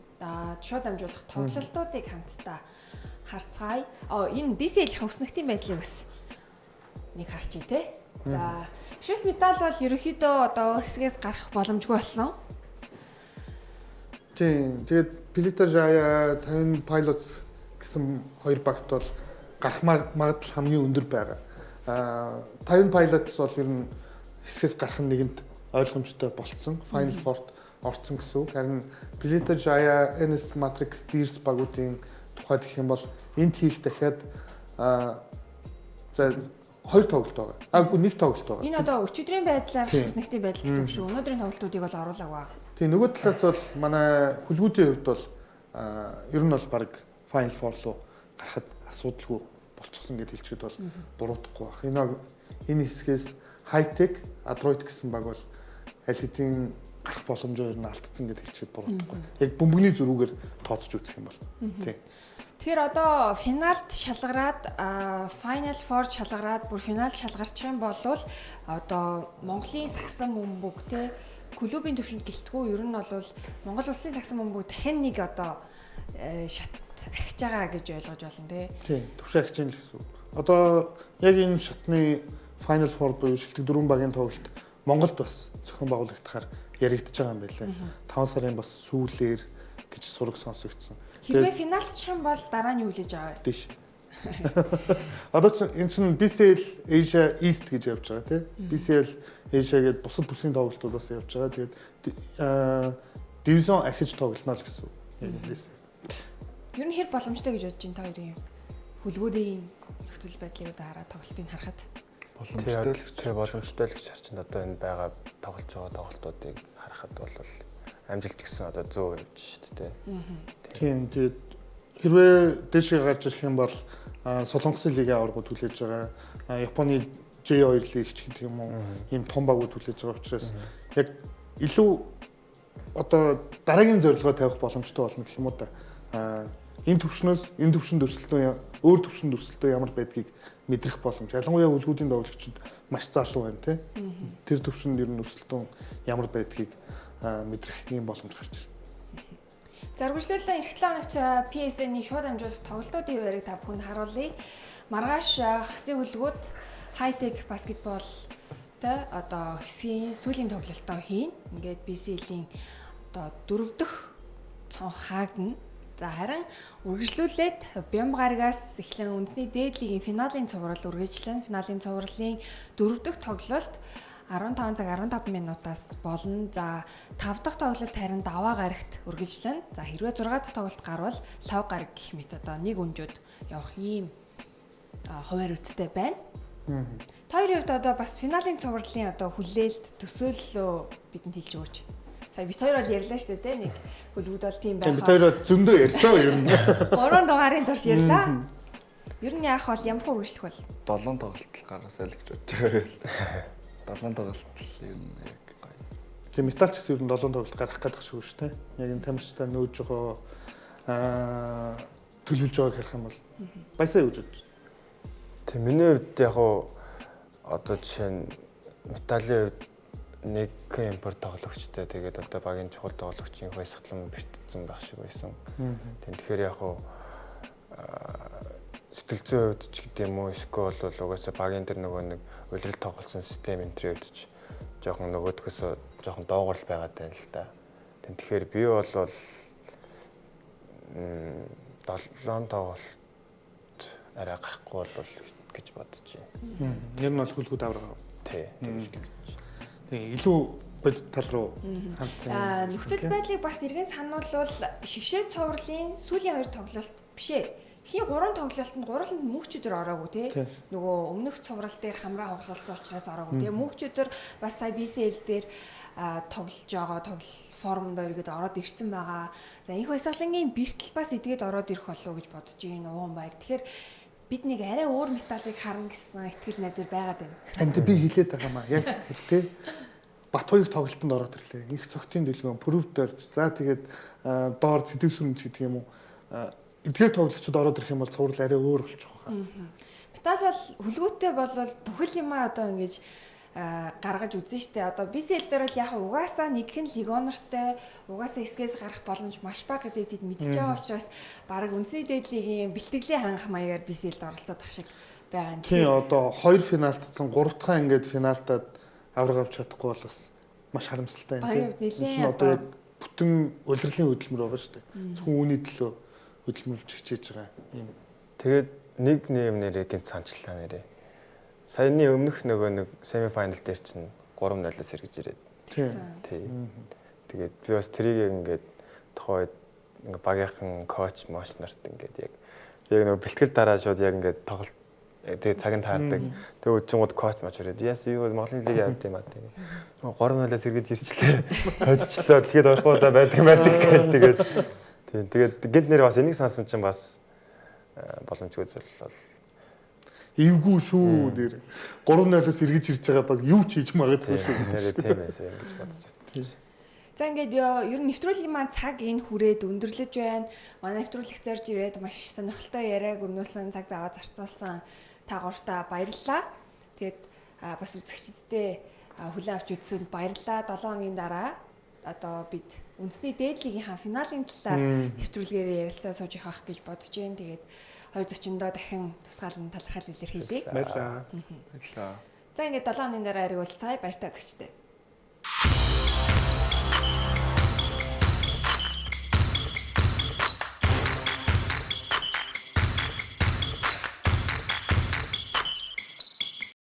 A: шууд дамжуулах тоглолтуудыг хамтдаа харцгаая. Энэ BCL хөвснөгтийн байдлыг бас нэг харчий те. За бишрэлт медаль бол ерөнхийдөө одоо хэсгээс гарах боломжгүй болсон.
B: Тийм. Тэгээд Пилита Жая, Тайван Pilots гэсэн хоёр багт бол гарах магадлал хамгийн өндөр байгаа. Тайван Pilots бол ер нь хэсгээс гарах нь нэгэнт ойлгомжтой болцсон. Final Four-т орсон гэсэн үг. Харин Пилита Жая, NS Matrix Deers багуудын тухайд гэх юм бол энд хийх дахиад за хоёр тоглолт байгаа. Үгүй нэг тоглолт байгаа.
A: Энэ одоо өчигдрийн байдлаар хөвснөгтийн байдал гэсэн үг шүү. Өнөөдрийн тоглолтуудыг бол оруулаагүй.
B: Тийм нөгөө талаас бол манай хүлгүүдийн хувьд бол ер нь бол баг Final Four руу гарахад асуудалгүй болчихсон гэж хэлчихэд бол буруудахгүй баг. Энэ хэсгээс Hightech, Adroit гэсэн баг бол аль хэдийн гарах боломжоо ер нь алдсан гэж хэлчихэд буруудахгүй. Яг бөмбөгний зөрүүгээр тооцож үзэх юм бол. Тийм.
A: Тэгэхээр одоо финалд шалгараад Final Four шалгараад бүр финалд шалгарчих юм бол одоо Монголын сагсан бөмбөг те клубын төвшөнд гэлтгүү ер нь бол Монгол улсын сагсан бөмбөг дахин нэг одоо шат ахиж байгаа гэж ойлгож байна те.
B: Тийм, төвшин ахиж юм л гэсэн. Одоо яг энэ шатны Final Four буюу шилдэг 4 багийн тоглолт Монголд бас зохион байгуулагдахаар яригдчихэж байгаа юм байлаа. 5 сарын бас сүүлээр гэж сураг сонсогдсон.
A: Хэрвээ финалд чих юм бол дараа нь юу хийж байгаа вэ?
B: Тийш. Одоо ч энэ чинь BCL Asia East гэж явж байгаа тийм. BCL Asia гэдэг бусад бүсийн тоглолтууд бас явж байгаа. Тэгээд дивизион ахиж тоглоно л гэсэн юм хэлсэн.
A: Ер нь хэр боломжтой гэж бодож байна та хоёрын хүлгүүдийн нөхцөл байдлыг одоо хараад тоглолтыг харахад
C: боломжтой л гэж харж байна. Одоо энэ байгаа тоглож байгаа тоглолтуудыг харахад бол амжилт гэсэн одоо 100% шүү дээ.
B: Тийм. Тэгээд хэрвээ дээшээ гарч ирэх юм бол Солонгосын лигийн аваргууд хүлээж байгаа. Японы J2 лиг ч гэдэг юм уу. Ийм том багууд хүлээж байгаа учраас яг илүү одоо дараагийн зорилгоо тавих боломжтой болно гэх юм уу та. Энэ төвшнөөс энэ төвшөнд өрсөлдөөн өөр төвшөнд өрсөлдөөн ямар байдгийг мэдрэх боломж. Ялангуяа үлгүүдийн тоглогчид маш залуу байна тийм. Тэр төвшөнд ер нь өрсөлдөөн ямар байдгийг мэдрэх ийм боломж гарч ирнэ.
A: Заргууллаа эх 7 хоногт PSN-ийн шууд амжуулах тоглолтуудын хуваарийг та бүхэнд харуулъя. Маргааш хасын хөлгүүд Hightech баскетболтой одоо хэсгийн сүүлийн тоглолтоо хийн. Ингээд BCL-ийн одоо 4 дахь цонх хаагдана. За харин үргэлжлүүлээд Бямгаргаас эхлэн үндэсний дээд лигийн финалийн цуврал үргэлжлэн финалийн цувралын 4 дахь тоглолт 15 цаг 15 минутаас болно. За 5 дахь тоглолт харин даваа гарагт үргэлжлэн. За хэрвээ 6 дахь тоглолт гарвал лав гараг гэх мэт одоо нэг өнжөөд явах ийм хуваар үттэй байна. Та хоёрын хувьд одоо бас финалийн цувралын одоо хүлээлт төсөөллөө бидэнд хэлж өгөөч. Сая бид хоёр бол ярьлаа шүү дээ нэг хөлгүүд бол тийм байх.
B: Бид хоёр зөндөө ярьсан ер нь.
A: 3 дугаарын турш ярьлаа. Ер нь яах бол ямар хургуулах вэ?
D: 7 тоглолт гаргасаа л гэж бодож байгаа. 7 тоглолт ер нь яг гоё.
B: Тэгээ металч гэсэн ер нь 7 тоглолт гарах гэдэг шүү дээ. Яг энэ тамирчтай нөөж жохоо төлөвлөж байгааг харах юм бол баясаа юу гэж бодож байна?
C: Тэг миний хувьд яг одоо жишээ нь металлийн хувьд нэг импорт тоглогчтой тэгээд одоо багийн чухал тоглогчийн хойсглон бэртцсэн байх шиг байсан. Тэгэхээр яг сэтгэл зүйн хувьд ч гэдэг юм уу эсвэл бол угаасаа багийн дээр нөгөө нэг улирал тоглосон систем энтрийн хувьд ч жоохон нөгөөдгөөс жоохон доогор л байгаад байна л да. Тэгэхээр би бол 7 тоглолт арай гарахгүй бол гэж бодож байна.
B: Ер нь бол хөлгүүд аврага.
C: Тий.
B: Тэгээ илүү бод тал руу хандсан.
A: Нөхцөл байдлыг бас эргэн сануулвал шигшээ цувралын сүүлийн 2 тоглолт бишээ. Хин 3 тоглолтод гурван мөнхчүүдээр ороогүй тий.
B: Тий.
A: Нөгөө өмнөх цуврал дээр хамраа хугалцсан учраас ороогүй тий. Мөнхчүүдээр бас сая BCL дээр тоглож байгаа формонд өргөд ороод ирсэн байгаа. За энх баясгалангийн бэртэл бас эдгээд ороод ирэх болов уу гэж бодож байна Уганбаяр. Тэгэхээр бид нэг арай өөр металлыг харна гэсэн итгэл найдвар байгаад байна.
B: Энд би хэлээд байгаа маа. Яг тэр Бат хоёрт тоглолтод ороод ирлээ. Их цогтын дэлгүүр прೂвд орж. За тэгээд доор зэдэвсрэмж гэдэг юм уу. Эдгээр тоглогчид ороод ирэх юм бол цуврал арай өөр болчих واخа.
A: Металл бол хүлгүүттэй болвол бүхэл юмаа одоо ингэж гаргаж үзэн штэ. Одоо BCL дээр бол яг угаасаа нэгхэн лигонортой угаасаа эсгээс гарах боломж маш бага гэдэг мэдчихэж байгаа учраас баг үндэсний дээдлигийн бэлтгэлийн хангах маягаар BCL-д оролцоод ах шиг байгаа юм.
B: Тийм одоо 2 финалтсан 3 дахь ингээд финалтад авраг авч чадахгүй бол бас маш харамсалтай
A: Баяр
B: юм.
A: нэлээд
B: Одоо яг бүтэн улирлын хөдөлмөр байгаа шүү дээ. Зөвхөн үүний төлөө хөдөлмөрлж хичээж байгаа юм.
C: Тэгээд нэг юм нэрээ гинт санчлаа нэрээ. Саяны өмнөх нөгөө нэг семифайнал дээр чинь 3-0-аас сэргэж ирээд. Тий. Тэгээд би бас тэрийг ингээд тухайд ингээ багийнхан коуч мош нарт ингээд яг нөгөө бэлтгэл дараа шууд яг ингээд тоглолт тэгээд цаг нь таардаг. Тэгээд өчигд коуч мач өрөөд яс юу Монголын лиг явд юм аа тийм. 3-0-аас сэргэж ирчлээ. Хожичлоо дэлхийд орохуудаа байдаг гэж тэгээд тийм тэгээд гинт нэр бас энийг сансан чинь бас боломжгүй зүйл бол
B: Эвгүй шүү дээр 3-0-аас эргэж ирж байгаа баг юу ч хийж магадгүй шүү.
C: нэрээ тийм байсан юм гэж бодож байна.
A: За ингээд ер нь нэвтрүүлгийн маань цаг энэ хүрээд өндөрлөж байна. Манай нэвтрүүлэгч зорж ирээд маш сонирхолтой яриаг өрнүүлсэн цаг зав зарцуулсан та гуравтаа баярлалаа. Тэгээд бас үзэгчдэдээ хүлээн авч үзсэнд баярлалаа. 7 хоногийн дараа одоо бид үндэсний дээдлигийн финалийн талаар нэвтрүүлгээр ярилцаа сууж явах гэж бодож байна. Тэгээд хоёр зочиндоо дахин тусгаалan талархал илэрхийлье.
B: Баярлалаа.
D: Баярлалаа.
A: За ингээд 7 хоногийн дараа ирэх бол сая баяртай үзэгчтэй.